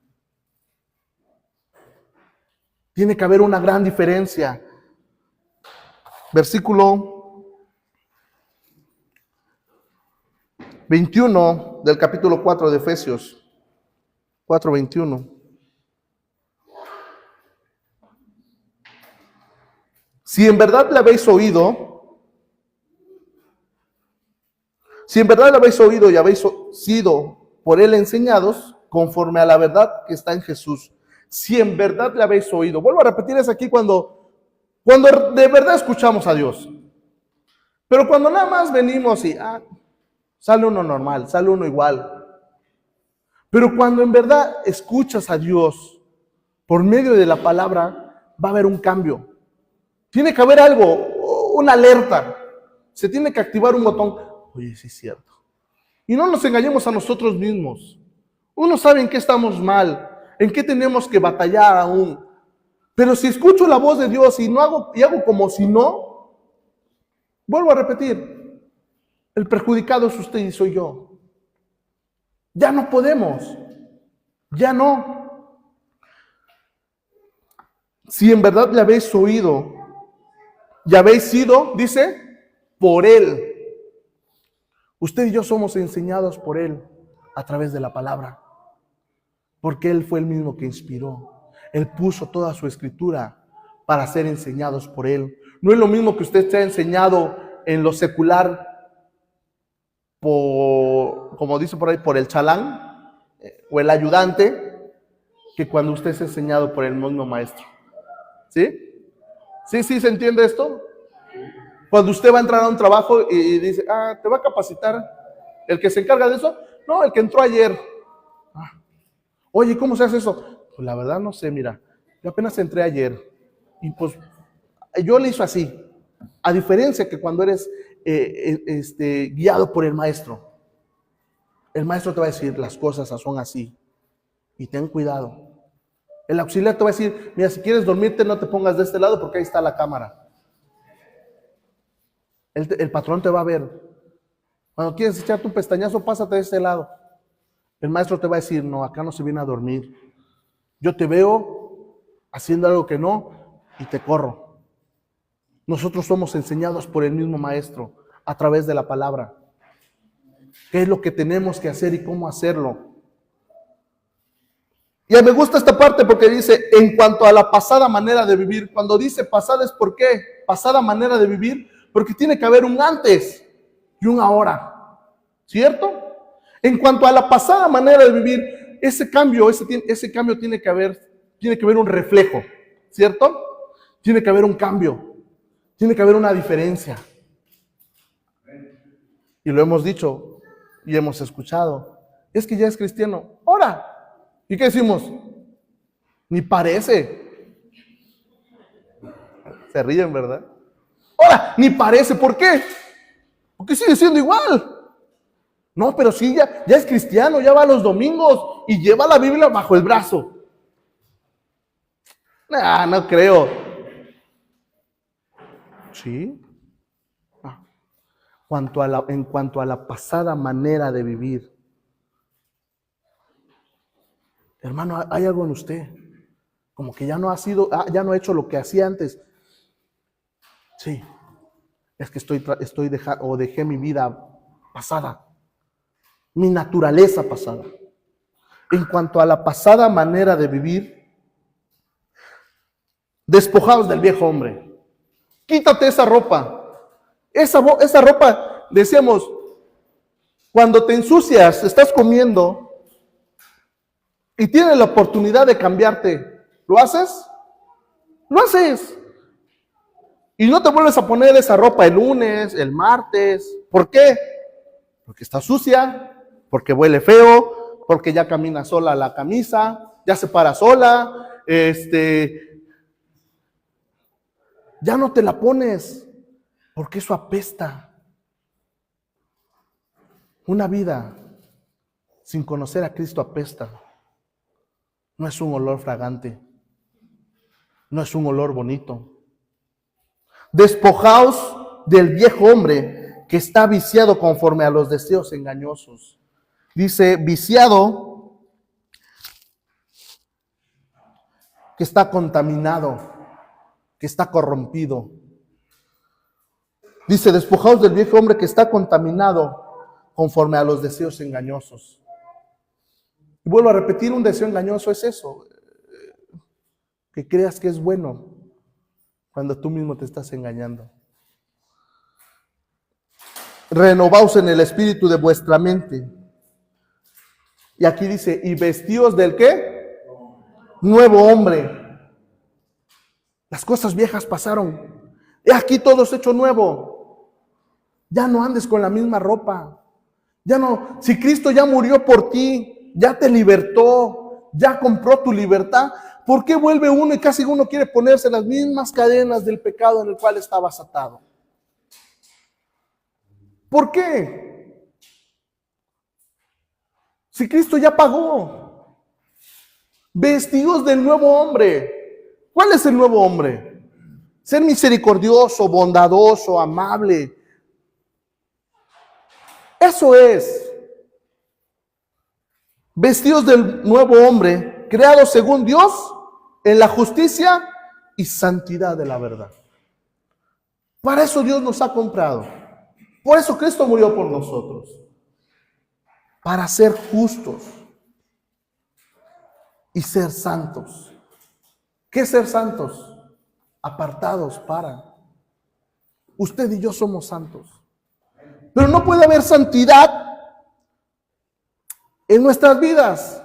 S1: Tiene que haber una gran diferencia. Versículo 21 del capítulo 4 de Efesios. 4:21. Si en verdad le habéis oído y habéis sido por Él enseñados, conforme a la verdad que está en Jesús. Si en verdad le habéis oído. Vuelvo a repetir, es aquí cuando de verdad escuchamos a Dios. Pero cuando nada más venimos y sale uno normal, sale uno igual. Pero cuando en verdad escuchas a Dios por medio de la palabra, va a haber un cambio. Tiene que haber algo, una alerta. Se tiene que activar un botón. Oye, sí es cierto. Y no nos engañemos a nosotros mismos. Uno sabe en qué estamos mal, en qué tenemos que batallar aún. Pero si escucho la voz de Dios y hago como si no, vuelvo a repetir, el perjudicado es usted y soy yo. Ya no podemos, ya no. Si en verdad le habéis oído y habéis sido, dice, por Él. Usted y yo somos enseñados por Él a través de la palabra. Porque Él fue el mismo que inspiró. Él puso toda su escritura para ser enseñados por Él. No es lo mismo que usted sea enseñado en lo secular como dice por ahí, por el chalán o el ayudante, que cuando usted es enseñado por el mismo maestro. ¿Sí? ¿Sí se entiende esto? Cuando usted va a entrar a un trabajo y dice, ¿te va a capacitar el que se encarga de eso? No, el que entró ayer. Oye, ¿cómo se hace eso? Pues la verdad no sé, mira, yo apenas entré ayer y pues yo le hizo así. A diferencia que cuando eres guiado por el maestro te va a decir, las cosas son así y ten cuidado. El auxiliar te va a decir, mira, si quieres dormirte no te pongas de este lado porque ahí está la cámara. El patrón te va a ver. Cuando quieres echarte un pestañazo, pásate de este lado. El maestro te va a decir, no, acá no se viene a dormir. Yo te veo haciendo algo que no y te corro. Nosotros somos enseñados por el mismo maestro a través de la palabra. ¿Qué es lo que tenemos que hacer y cómo hacerlo? Y me gusta esta parte porque dice, en cuanto a la pasada manera de vivir. Cuando dice pasada es ¿por qué? Pasada manera de vivir, porque tiene que haber un antes y un ahora. ¿Cierto? En cuanto a la pasada manera de vivir, ese cambio tiene que haber un reflejo. ¿Cierto? Tiene que haber un cambio. Tiene que haber una diferencia. Y lo hemos dicho y hemos escuchado. Es que ya es cristiano. ¡Ora! ¿Y qué decimos? Ni parece. Se ríen, ¿verdad? ¡Ora! Ni parece. ¿Por qué? Porque sigue siendo igual. No, pero sí, ya es cristiano, ya va los domingos y lleva la Biblia bajo el brazo. No creo. ¿Sí? En cuanto a la pasada manera de vivir. Hermano, hay algo en usted. Como que ya no ha hecho lo que hacía antes. Sí. Es que dejé mi vida pasada. Mi naturaleza pasada. En cuanto a la pasada manera de vivir, despojaos del viejo hombre. Quítate esa ropa. Esa ropa, decíamos, cuando te ensucias, estás comiendo y tienes la oportunidad de cambiarte, ¿lo haces? Lo haces. Y no te vuelves a poner esa ropa el lunes, el martes. ¿Por qué? Porque está sucia, porque huele feo, porque ya camina sola la camisa, ya se para sola, ya no te la pones, porque eso apesta. Una vida sin conocer a Cristo apesta. No es un olor fragante, no es un olor bonito. Despojaos del viejo hombre que está viciado conforme a los deseos engañosos. Dice, viciado, que está contaminado, que está corrompido. Dice, despojaos del viejo hombre que está contaminado conforme a los deseos engañosos. Y vuelvo a repetir, un deseo engañoso es eso, que creas que es bueno cuando tú mismo te estás engañando. Renovaos en el espíritu de vuestra mente. Y aquí dice, y vestíos del ¿qué? Nuevo hombre. Las cosas viejas pasaron. He aquí todo es hecho nuevo. Ya no andes con la misma ropa. Ya no, si Cristo ya murió por ti, ya te libertó, ya compró tu libertad, ¿por qué vuelve uno y casi uno quiere ponerse las mismas cadenas del pecado en el cual estabas atado? ¿Por qué? Si Cristo ya pagó. Vestidos del nuevo hombre. ¿Cuál es el nuevo hombre? Ser misericordioso, bondadoso, amable. Eso es. Vestidos del nuevo hombre, creados según Dios, en la justicia y santidad de la verdad. Para eso Dios nos ha comprado. Por eso Cristo murió por nosotros. Para ser justos y ser santos. ¿Qué es ser santos? Apartados para. Usted y yo somos santos. Pero no puede haber santidad en nuestras vidas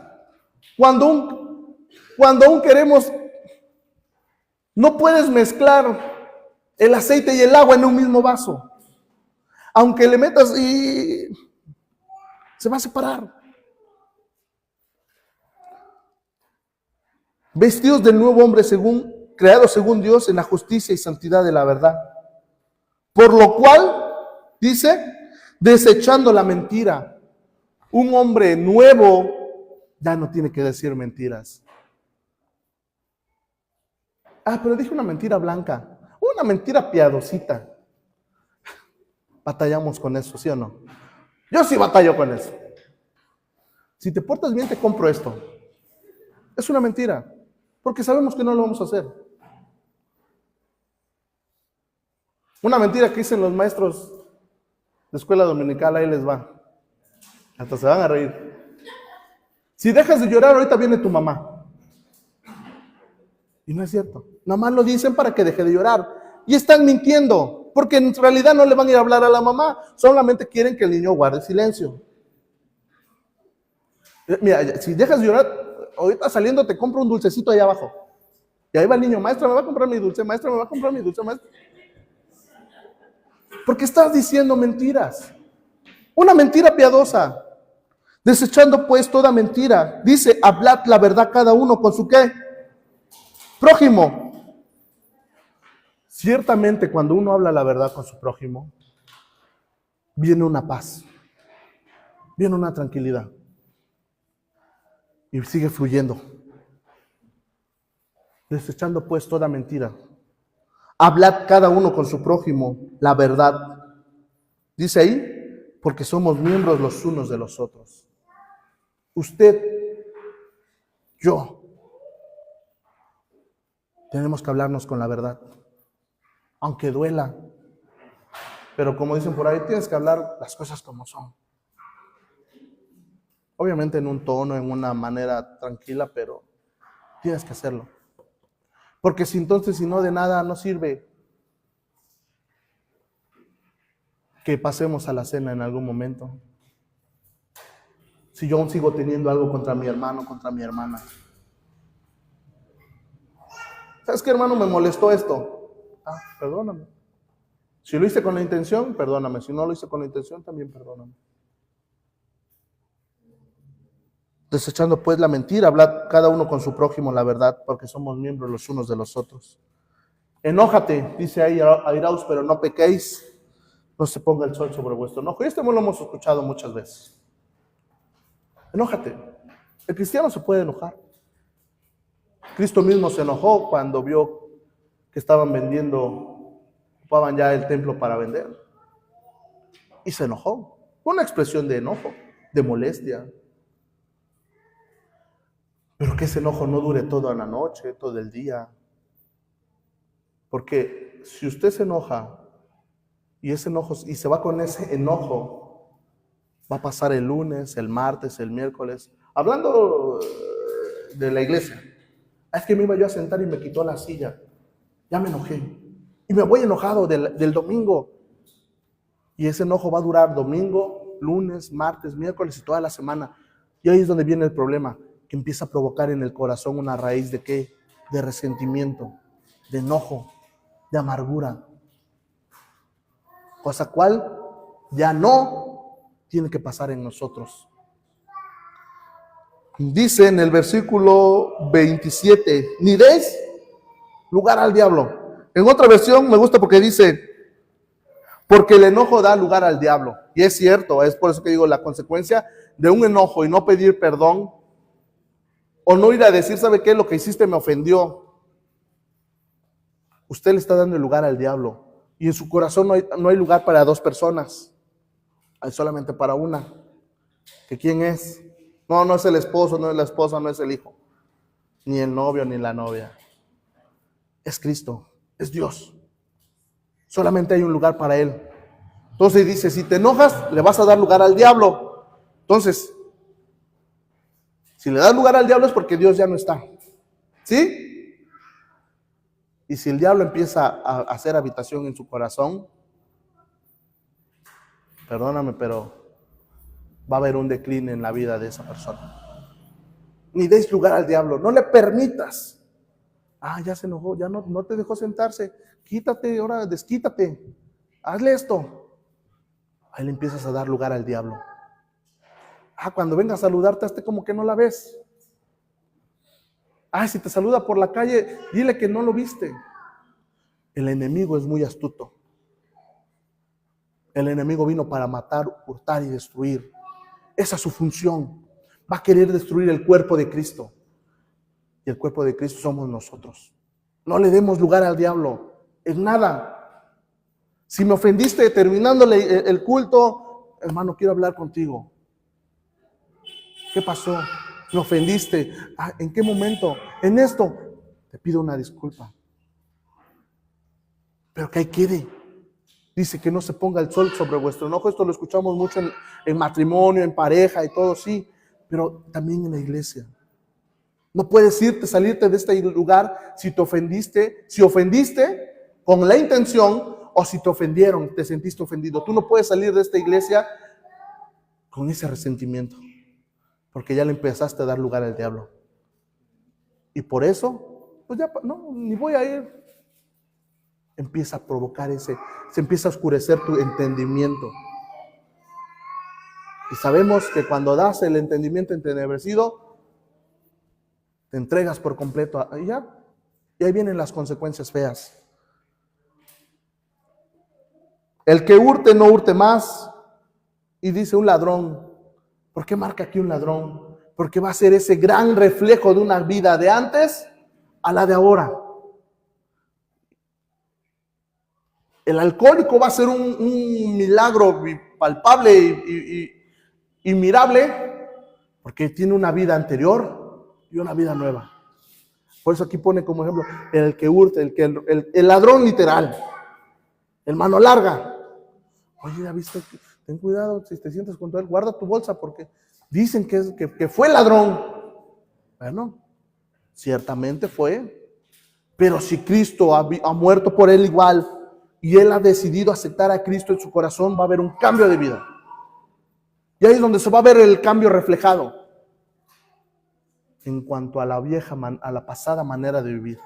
S1: cuando aún queremos. No puedes mezclar el aceite y el agua en un mismo vaso. Aunque le metas y se va a separar. Vestidos del nuevo hombre creados según Dios en la justicia y santidad de la verdad. Por lo cual, dice, desechando la mentira. Un hombre nuevo ya no tiene que decir mentiras. Pero dije una mentira blanca, una mentira piadosita. Batallamos con eso, ¿sí o no? Yo sí batallo con eso. Si te portas bien, te compro esto. Es una mentira, porque sabemos que no lo vamos a hacer. Una mentira que dicen los maestros de escuela dominical, ahí les va. Hasta se van a reír. Si dejas de llorar, ahorita viene tu mamá. Y no es cierto. Nada más lo dicen para que deje de llorar. Y están mintiendo, porque en realidad no le van a ir a hablar a la mamá. Solamente quieren que el niño guarde silencio. Mira, si dejas de llorar, ahorita saliendo te compro un dulcecito allá abajo. Y ahí va el niño, maestra, me va a comprar mi dulce, maestra, me va a comprar mi dulce, maestra. Porque estás diciendo mentiras. Una mentira piadosa. Desechando pues toda mentira. Dice, hablad la verdad cada uno con su ¿qué? Prójimo. Ciertamente cuando uno habla la verdad con su prójimo, viene una paz. Viene una tranquilidad. Y sigue fluyendo. Desechando pues toda mentira. Hablad cada uno con su prójimo la verdad. Dice ahí, porque somos miembros los unos de los otros. Usted, yo, tenemos que hablarnos con la verdad. Aunque duela. Pero como dicen por ahí, tienes que hablar las cosas como son. Obviamente en un tono, en una manera tranquila, pero tienes que hacerlo. Porque si no de nada no sirve que pasemos a la cena en algún momento. Si yo aún sigo teniendo algo contra mi hermano, contra mi hermana. ¿Sabes qué, hermano? Me molestó esto. Perdóname. Si lo hice con la intención, perdóname. Si no lo hice con la intención, también perdóname. Desechando pues la mentira, hablad cada uno con su prójimo la verdad, porque somos miembros los unos de los otros. Enójate, dice ahí, airaos, pero no pequéis. No se ponga el sol sobre vuestro enojo. Y esto lo hemos escuchado muchas veces. Enójate. El cristiano se puede enojar. Cristo mismo se enojó cuando vio que ocupaban ya el templo para vender. Y se enojó. Fue una expresión de enojo, de molestia. Pero que ese enojo no dure toda la noche, todo el día. Porque si usted se enoja y se va con ese enojo, va a pasar el lunes, el martes, el miércoles, hablando de la iglesia. Es que me iba yo a sentar y me quitó la silla. Ya me enojé. Y me voy enojado del domingo. Y ese enojo va a durar domingo, lunes, martes, miércoles y toda la semana. Y ahí es donde viene el problema, que empieza a provocar en el corazón una raíz de ¿qué? De resentimiento, de enojo, de amargura. Cosa cual ya no tiene que pasar en nosotros. Dice en el versículo 27, ni deis lugar al diablo. En otra versión me gusta porque dice, porque el enojo da lugar al diablo. Y es cierto, es por eso que digo, la consecuencia de un enojo y no pedir perdón, o no ir a decir, ¿sabe qué? Lo que hiciste me ofendió. Usted le está dando el lugar al diablo. Y en su corazón no hay lugar para dos personas. Hay solamente para una. ¿Que quién es? No, no es el esposo, no es la esposa, no es el hijo. Ni el novio, ni la novia. Es Cristo, es Dios. Solamente hay un lugar para Él. Entonces dice, si te enojas, le vas a dar lugar al diablo. Entonces, si le das lugar al diablo es porque Dios ya no está. ¿Sí? Y si el diablo empieza a hacer habitación en su corazón, perdóname, pero va a haber un decline en la vida de esa persona. Ni des lugar al diablo, no le permitas. Ya se enojó, ya no te dejó sentarse. Quítate, ahora desquítate. Hazle esto. Ahí le empiezas a dar lugar al diablo. Cuando venga a saludarte, hazte como que no la ves. Si te saluda por la calle, dile que no lo viste. El enemigo es muy astuto. El enemigo vino para matar, hurtar y destruir. Esa es su función. Va a querer destruir el cuerpo de Cristo. Y el cuerpo de Cristo somos nosotros. No le demos lugar al diablo en nada. Si me ofendiste terminándole el culto, hermano, quiero hablar contigo. ¿Qué pasó? Me ofendiste. ¿En qué momento? En esto. Te pido una disculpa. Pero que ahí quede. Dice que no se ponga el sol sobre vuestro enojo. Esto lo escuchamos mucho en matrimonio, en pareja y todo, sí. Pero también en la iglesia. No puedes salirte de este lugar si ofendiste con la intención o si te ofendieron, te sentiste ofendido. Tú no puedes salir de esta iglesia con ese resentimiento, porque ya le empezaste a dar lugar al diablo. Y por eso, pues ya, no, ni voy a ir. Empieza a provocar se empieza a oscurecer tu entendimiento. Y sabemos que cuando das el entendimiento entenebrecido, te entregas por completo y ahí vienen las consecuencias feas. El que hurte no hurte más. Y dice un ladrón. ¿Por qué marca aquí un ladrón? Porque va a ser ese gran reflejo de una vida de antes a la de ahora. El alcohólico va a ser un milagro palpable y mirable porque tiene una vida anterior y una vida nueva. Por eso aquí pone como ejemplo el que hurte, el ladrón literal, el mano larga. Oye, ¿ya viste? Ten cuidado si te sientes con él, guarda tu bolsa porque dicen que fue ladrón. Bueno, ciertamente fue, pero si Cristo ha muerto por él igual y él ha decidido aceptar a Cristo en su corazón, va a haber un cambio de vida. Y ahí es donde se va a ver el cambio reflejado en cuanto a la pasada manera de vivir.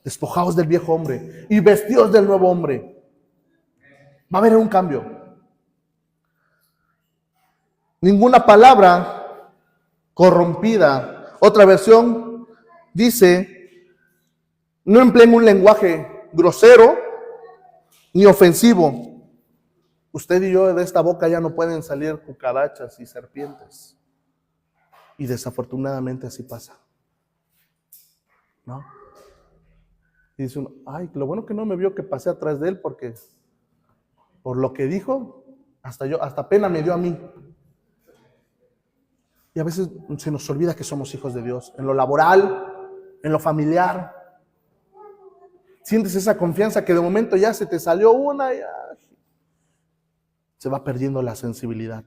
S1: Despojados del viejo hombre y vestidos del nuevo hombre. Va a haber un cambio. Ninguna palabra corrompida. Otra versión dice, no empleen un lenguaje grosero ni ofensivo. Usted y yo de esta boca ya no pueden salir cucarachas y serpientes. Y desafortunadamente así pasa. ¿No? Y dice uno, lo bueno que no me vio que pasé atrás de él porque por lo que dijo, hasta pena me dio a mí. Y a veces se nos olvida que somos hijos de Dios. En lo laboral, en lo familiar. Sientes esa confianza que de momento ya se te salió una y se va perdiendo la sensibilidad.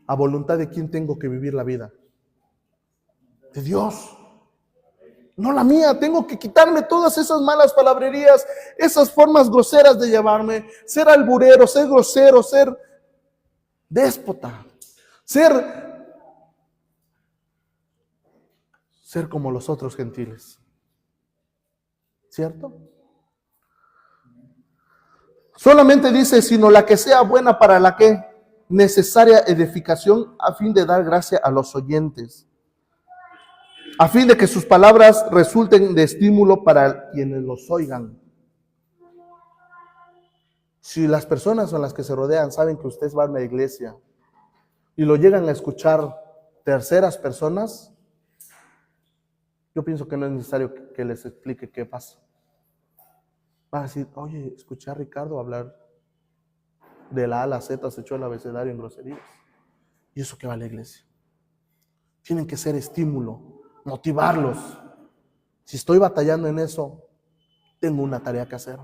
S1: ¿A voluntad de quién tengo que vivir la vida? De Dios. No la mía. Tengo que quitarme todas esas malas palabrerías, esas formas groseras de llevarme, ser alburero, ser grosero, ser déspota, ser como los otros gentiles. ¿Cierto? Solamente dice, sino la que sea buena para la que necesaria edificación, a fin de dar gracia a los oyentes, a fin de que sus palabras resulten de estímulo para quienes los oigan. Si las personas con las que se rodean saben que ustedes van a la iglesia y lo llegan a escuchar terceras personas, yo pienso que no es necesario que les explique qué pasa. Van a decir, oye, escuché a Ricardo hablar de la A a la Z, se echó el abecedario en groserías. ¿Y eso qué va a la iglesia? Tienen que ser estímulo, motivarlos. Si estoy batallando en eso, tengo una tarea que hacer.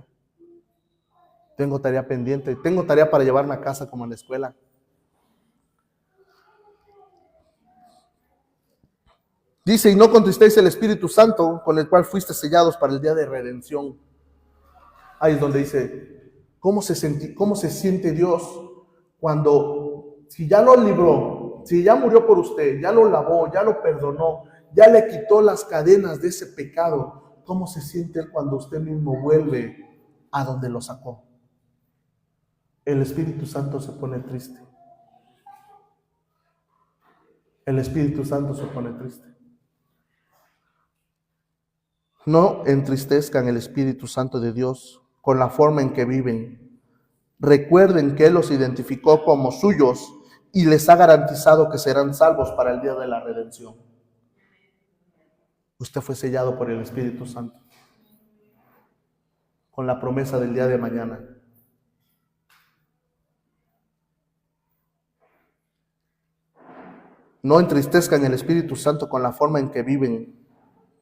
S1: Tengo tarea pendiente, tengo tarea para llevarme a casa como en la escuela. Dice, y no contristéis el Espíritu Santo, con el cual fuiste sellados para el día de redención. Ahí es donde dice, ¿cómo se siente Dios cuando, si ya lo libró, si ya murió por usted, ya lo lavó, ya lo perdonó, ya le quitó las cadenas de ese pecado? ¿Cómo se siente Él cuando usted mismo vuelve a donde lo sacó? El Espíritu Santo se pone triste. El Espíritu Santo se pone triste. No entristezcan el Espíritu Santo de Dios con la forma en que viven. Recuerden que Él los identificó como suyos y les ha garantizado que serán salvos para el día de la redención. Usted fue sellado por el Espíritu Santo con la promesa del día de mañana. No entristezcan el Espíritu Santo con la forma en que viven,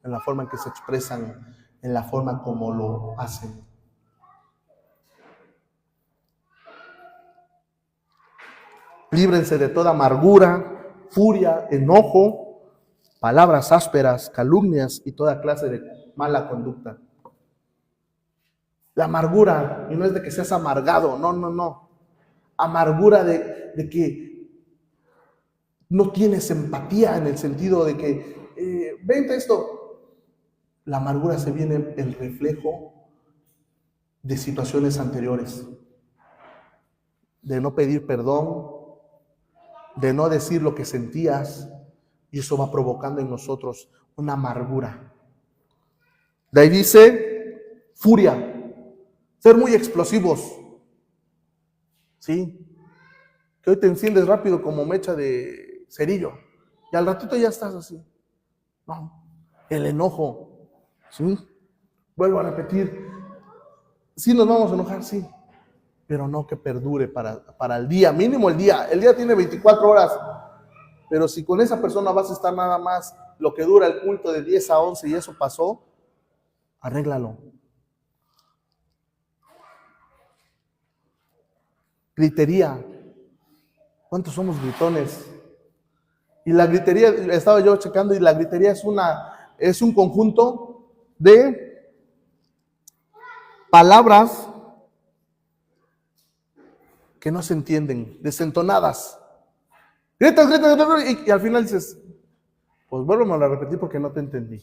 S1: en la forma en que se expresan, en la forma como lo hacen. Líbrense de toda amargura, furia, enojo, palabras ásperas, calumnias y toda clase de mala conducta. La amargura, y no es de que seas amargado, no. Amargura de que no tienes empatía en el sentido de que, vente esto. La amargura se viene el reflejo de situaciones anteriores, de no pedir perdón, de no decir lo que sentías, y eso va provocando en nosotros una amargura. De ahí dice furia, ser muy explosivos, ¿sí? Que hoy te enciendes rápido como mecha de cerillo y al ratito ya estás así. No, el enojo, ¿sí? Vuelvo a repetir, sí nos vamos a enojar, sí, pero no que perdure para el día, mínimo el día. El día tiene 24 horas, pero si con esa persona vas a estar nada más lo que dura el culto de 10 a 11 y eso pasó, arréglalo. Gritería. ¿Cuántos somos gritones? Y la gritería, estaba yo checando, y la gritería es un conjunto de palabras que no se entienden, desentonadas. Gritas, y al final dices, pues vuélveme a repetir porque no te entendí.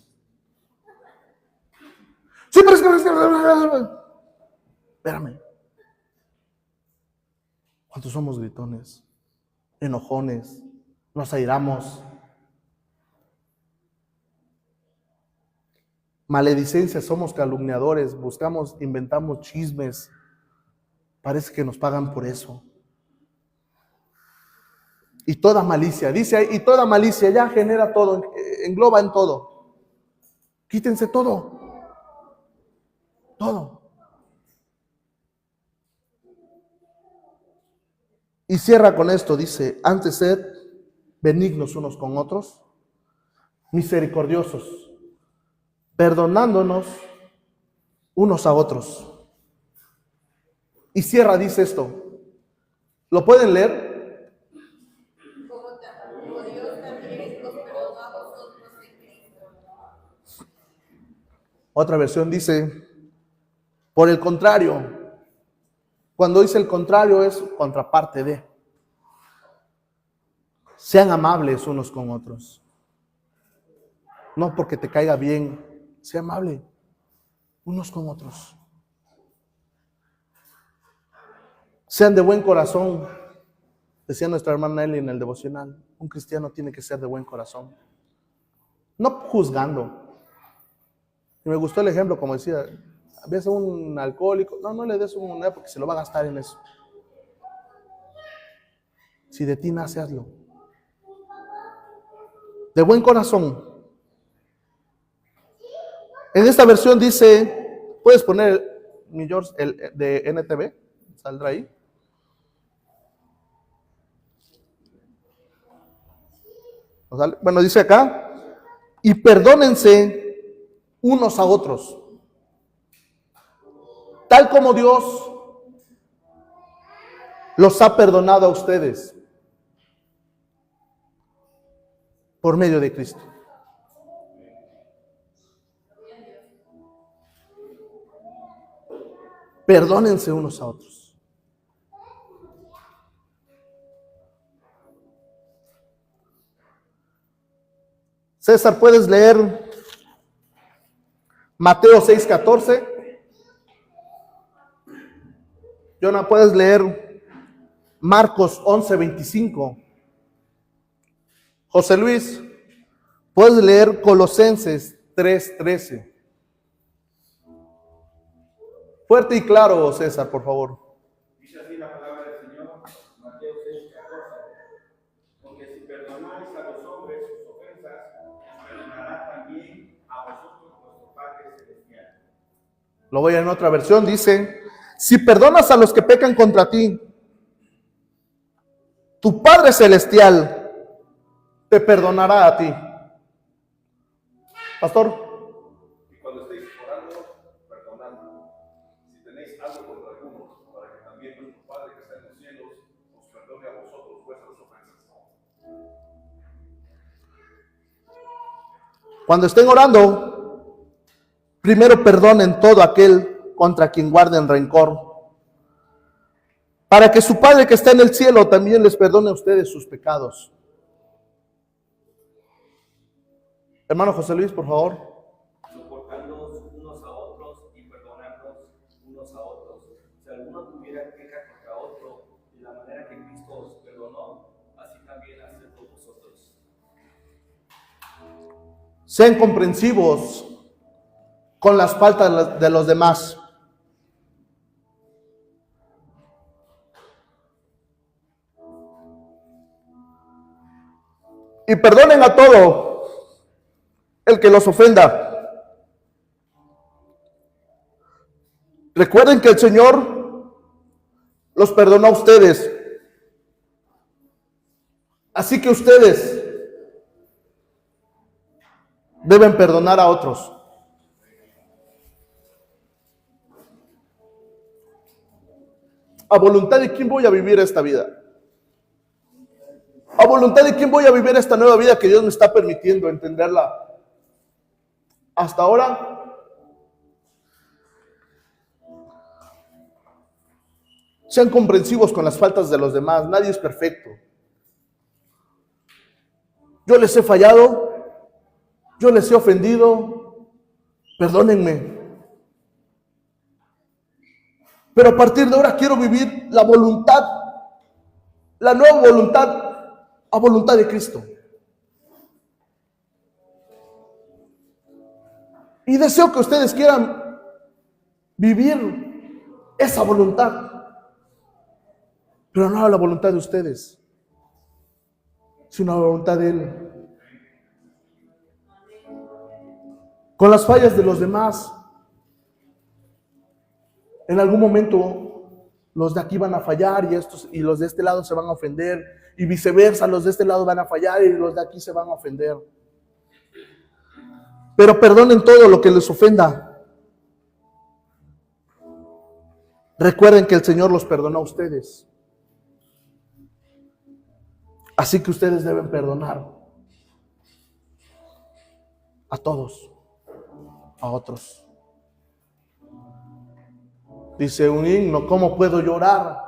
S1: Sí, pero es que... Espérame. ¿Cuántos somos gritones? Enojones, nos airamos. Maledicencia, somos calumniadores, inventamos chismes. Parece que nos pagan por eso. Y toda malicia, dice ahí, y toda malicia ya genera todo, engloba en todo. Quítense todo. Todo. Y cierra con esto, dice, antes sed benignos unos con otros, misericordiosos, perdonándonos unos a otros. Y cierra, dice esto. ¿Lo pueden leer? Como Dios también los perdonó a vosotros en Cristo. Otra versión dice, por el contrario, cuando dice el contrario es contraparte de. Sean amables unos con otros. No porque te caiga bien, sea amable unos con otros. Sean de buen corazón. Decía nuestra hermana Eli en el devocional, un cristiano tiene que ser de buen corazón. No juzgando. Y me gustó el ejemplo, como decía, ves a un alcohólico, no le des un moneda porque se lo va a gastar en eso. Si de ti nace, hazlo. De buen corazón. En esta versión dice, puedes poner mi George, el de NTV, saldrá ahí. Bueno, dice acá, y perdónense unos a otros, tal como Dios los ha perdonado a ustedes por medio de Cristo. Perdónense unos a otros. César, ¿puedes leer Mateo 6:14? Jonah, ¿puedes leer Marcos 11:25? José Luis, ¿puedes leer Colosenses 3:13? Fuerte y claro, César, por favor.
S2: Dice así la palabra del Señor, Mateo 6:14. Porque si perdonáis a los hombres sus ofensas, perdonará también a vosotros vuestro Padre Celestial.
S1: Lo voy a en otra versión, dice, si perdonas a los que pecan contra ti, tu Padre Celestial te perdonará a ti. Pastor.
S3: Y cuando estéis orando, perdonando. Si tenéis algo contra algunos, para que también vuestro Padre que está en los cielos os perdone a vosotros vuestras ofensas.
S1: Cuando estén orando, primero perdonen todo aquel contra quien guarden rencor, para que su Padre que está en el cielo también les perdone a ustedes sus pecados. Hermano José Luis, por favor.
S4: Soportándonos unos a otros y perdonarnos unos a otros. Si alguno tuviera queja contra otro, de la manera que Cristo os perdonó, así también hacedlo vosotros.
S1: Sean comprensivos con las faltas de los demás. Y perdonen a todo el que los ofenda. Recuerden que el Señor los perdonó a ustedes. Así que ustedes deben perdonar a otros. ¿A voluntad de quién voy a vivir esta vida? ¿A voluntad de quién voy a vivir esta nueva vida que Dios me está permitiendo entenderla? Hasta ahora, sean comprensivos con las faltas de los demás. Nadie es perfecto. Yo les he fallado, yo les he ofendido, perdónenme. Pero a partir de ahora quiero vivir la voluntad, la nueva voluntad, a voluntad de Cristo. Y deseo que ustedes quieran vivir esa voluntad, pero no a la voluntad de ustedes, sino a la voluntad de Él. Con las fallas de los demás, en algún momento los de aquí van a fallar y los de este lado se van a ofender, y viceversa, los de este lado van a fallar y los de aquí se van a ofender. Pero perdonen todo lo que les ofenda. Recuerden que el Señor los perdonó a ustedes. Así que ustedes deben perdonar a todos, a otros. Dice un himno, ¿cómo puedo llorar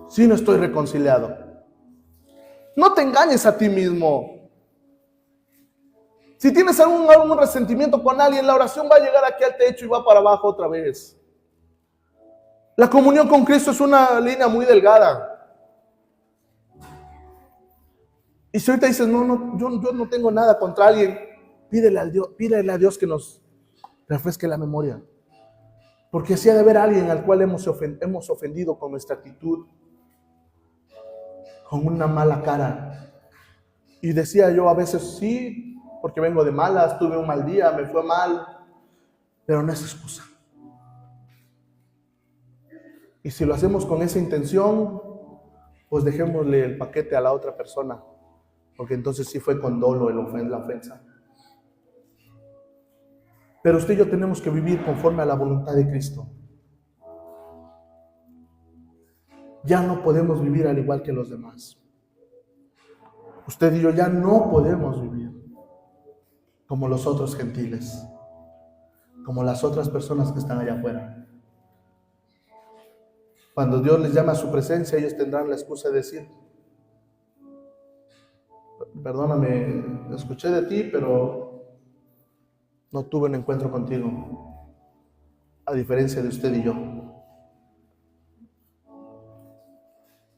S1: si no estoy reconciliado? No te engañes a ti mismo. Si tienes algún resentimiento con alguien, la oración va a llegar aquí al techo y va para abajo otra vez. La comunión con Cristo es una línea muy delgada. Y si ahorita dices, no, yo no tengo nada contra alguien, pídele a Dios que nos refresque la memoria. Porque si ha de haber alguien al cual hemos ofendido con nuestra actitud, con una mala cara. Y decía yo a veces, sí, porque vengo de malas, tuve un mal día, me fue mal, pero no es excusa. Y si lo hacemos con esa intención, pues dejémosle el paquete a la otra persona, porque entonces sí fue con dolo la ofensa. Pero usted y yo tenemos que vivir conforme a la voluntad de Cristo. Ya no podemos vivir al igual que los demás. Usted y yo ya no podemos vivir como los otros gentiles, como las otras personas que están allá afuera. Cuando Dios les llama a su presencia, ellos tendrán la excusa de decir, perdóname, escuché de ti, pero no tuve un encuentro contigo, a diferencia de usted y yo.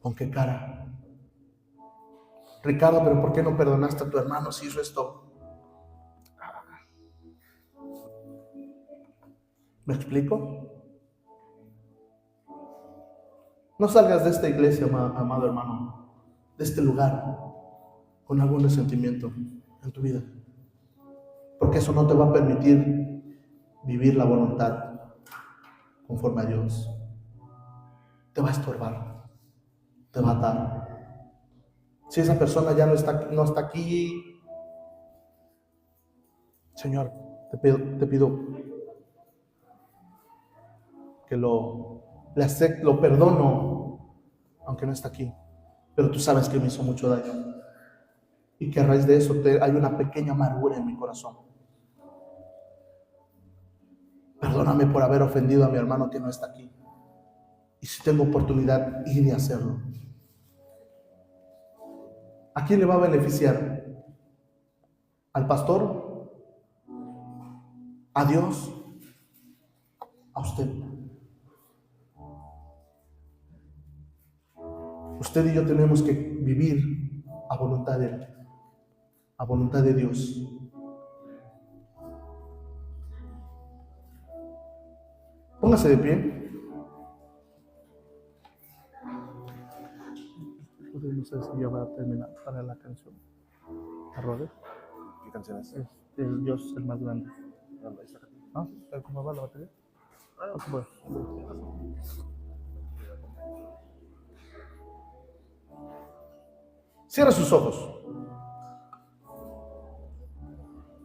S1: ¿Con qué cara? Ricardo, pero ¿por qué no perdonaste a tu hermano si hizo esto? ¿Me explico? No salgas de esta iglesia, amado hermano, de este lugar, con algún resentimiento en tu vida. Porque eso no te va a permitir vivir la voluntad conforme a Dios. Te va a estorbar, te va a atar. Si esa persona ya no está aquí, Señor, te pido que lo perdono, aunque no está aquí. Pero tú sabes que me hizo mucho daño. Y que a raíz de eso hay una pequeña amargura en mi corazón. Perdóname por haber ofendido a mi hermano que no está aquí. Y si tengo oportunidad, ir y hacerlo. ¿A quién le va a beneficiar? ¿Al pastor? ¿A Dios? ¿A usted? Usted y yo tenemos que vivir a voluntad de Él, a voluntad de Dios. Póngase de pie. No sé si ya va a terminar para la canción. ¿Arroyo?
S3: ¿Qué canción es?
S1: El Dios es el más grande. ¿Ah? ¿Cómo va la batería? Bueno. Cierra sus ojos.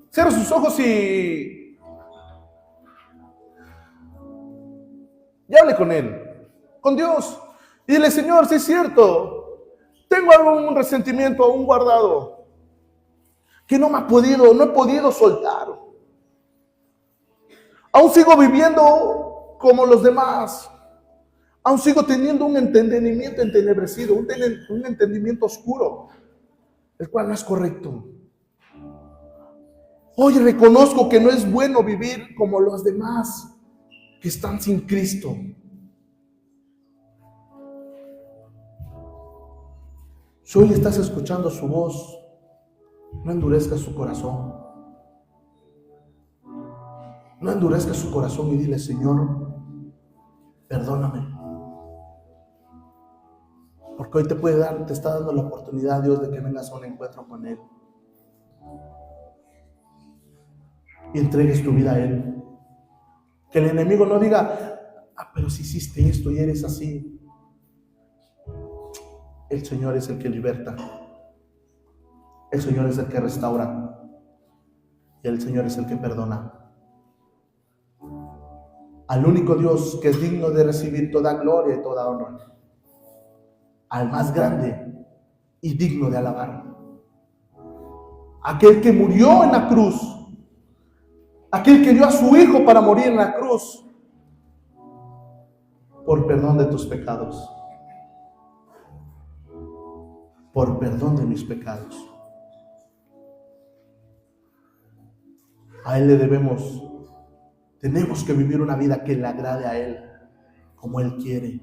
S1: Cierra sus ojos y hable con Él, con Dios. Y dile, Señor, si es cierto, tengo algún resentimiento aún guardado que no he podido soltar. Aún sigo viviendo como los demás. Aún sigo teniendo un entendimiento entenebrecido, un entendimiento oscuro, el cual no es correcto. Hoy reconozco que no es bueno vivir como los demás que están sin Cristo. Si hoy estás escuchando su voz, no endurezcas su corazón. No endurezcas su corazón y dile, Señor, perdóname. Porque hoy te está dando la oportunidad, Dios, de que vengas a un encuentro con Él. Y entregues tu vida a Él. Que el enemigo no diga, pero si hiciste esto y eres así. El Señor es el que liberta. El Señor es el que restaura. Y el Señor es el que perdona. Al único Dios que es digno de recibir toda gloria y toda honra. Al más grande y digno de alabar. Aquel que murió en la cruz. Aquel que dio a su Hijo para morir en la cruz. Por perdón de tus pecados. Por perdón de mis pecados. A Él le tenemos que vivir una vida que le agrade a Él, como Él quiere.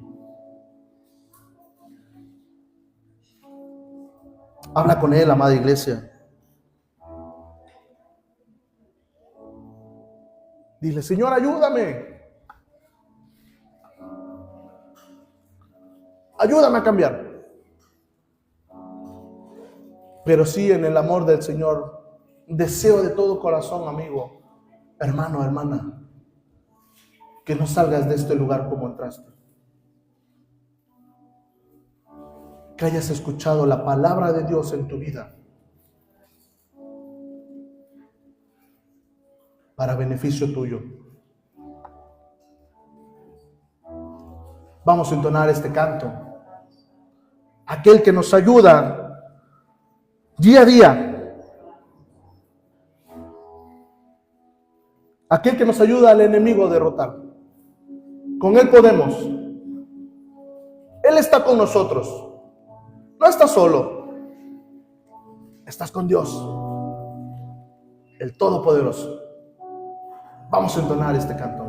S1: Habla con Él, amada iglesia. Dile, Señor, ayúdame. Ayúdame a cambiar. Pero sí, en el amor del Señor, deseo de todo corazón, amigo, hermano, hermana, que no salgas de este lugar como entraste. Que hayas escuchado la palabra de Dios en tu vida para beneficio tuyo. Vamos a entonar este canto. Aquel que nos ayuda día a día. Aquel que nos ayuda al enemigo a derrotar. Con Él podemos. Él está con nosotros. No estás solo. Estás con Dios, el Todopoderoso. Vamos a entonar este canto.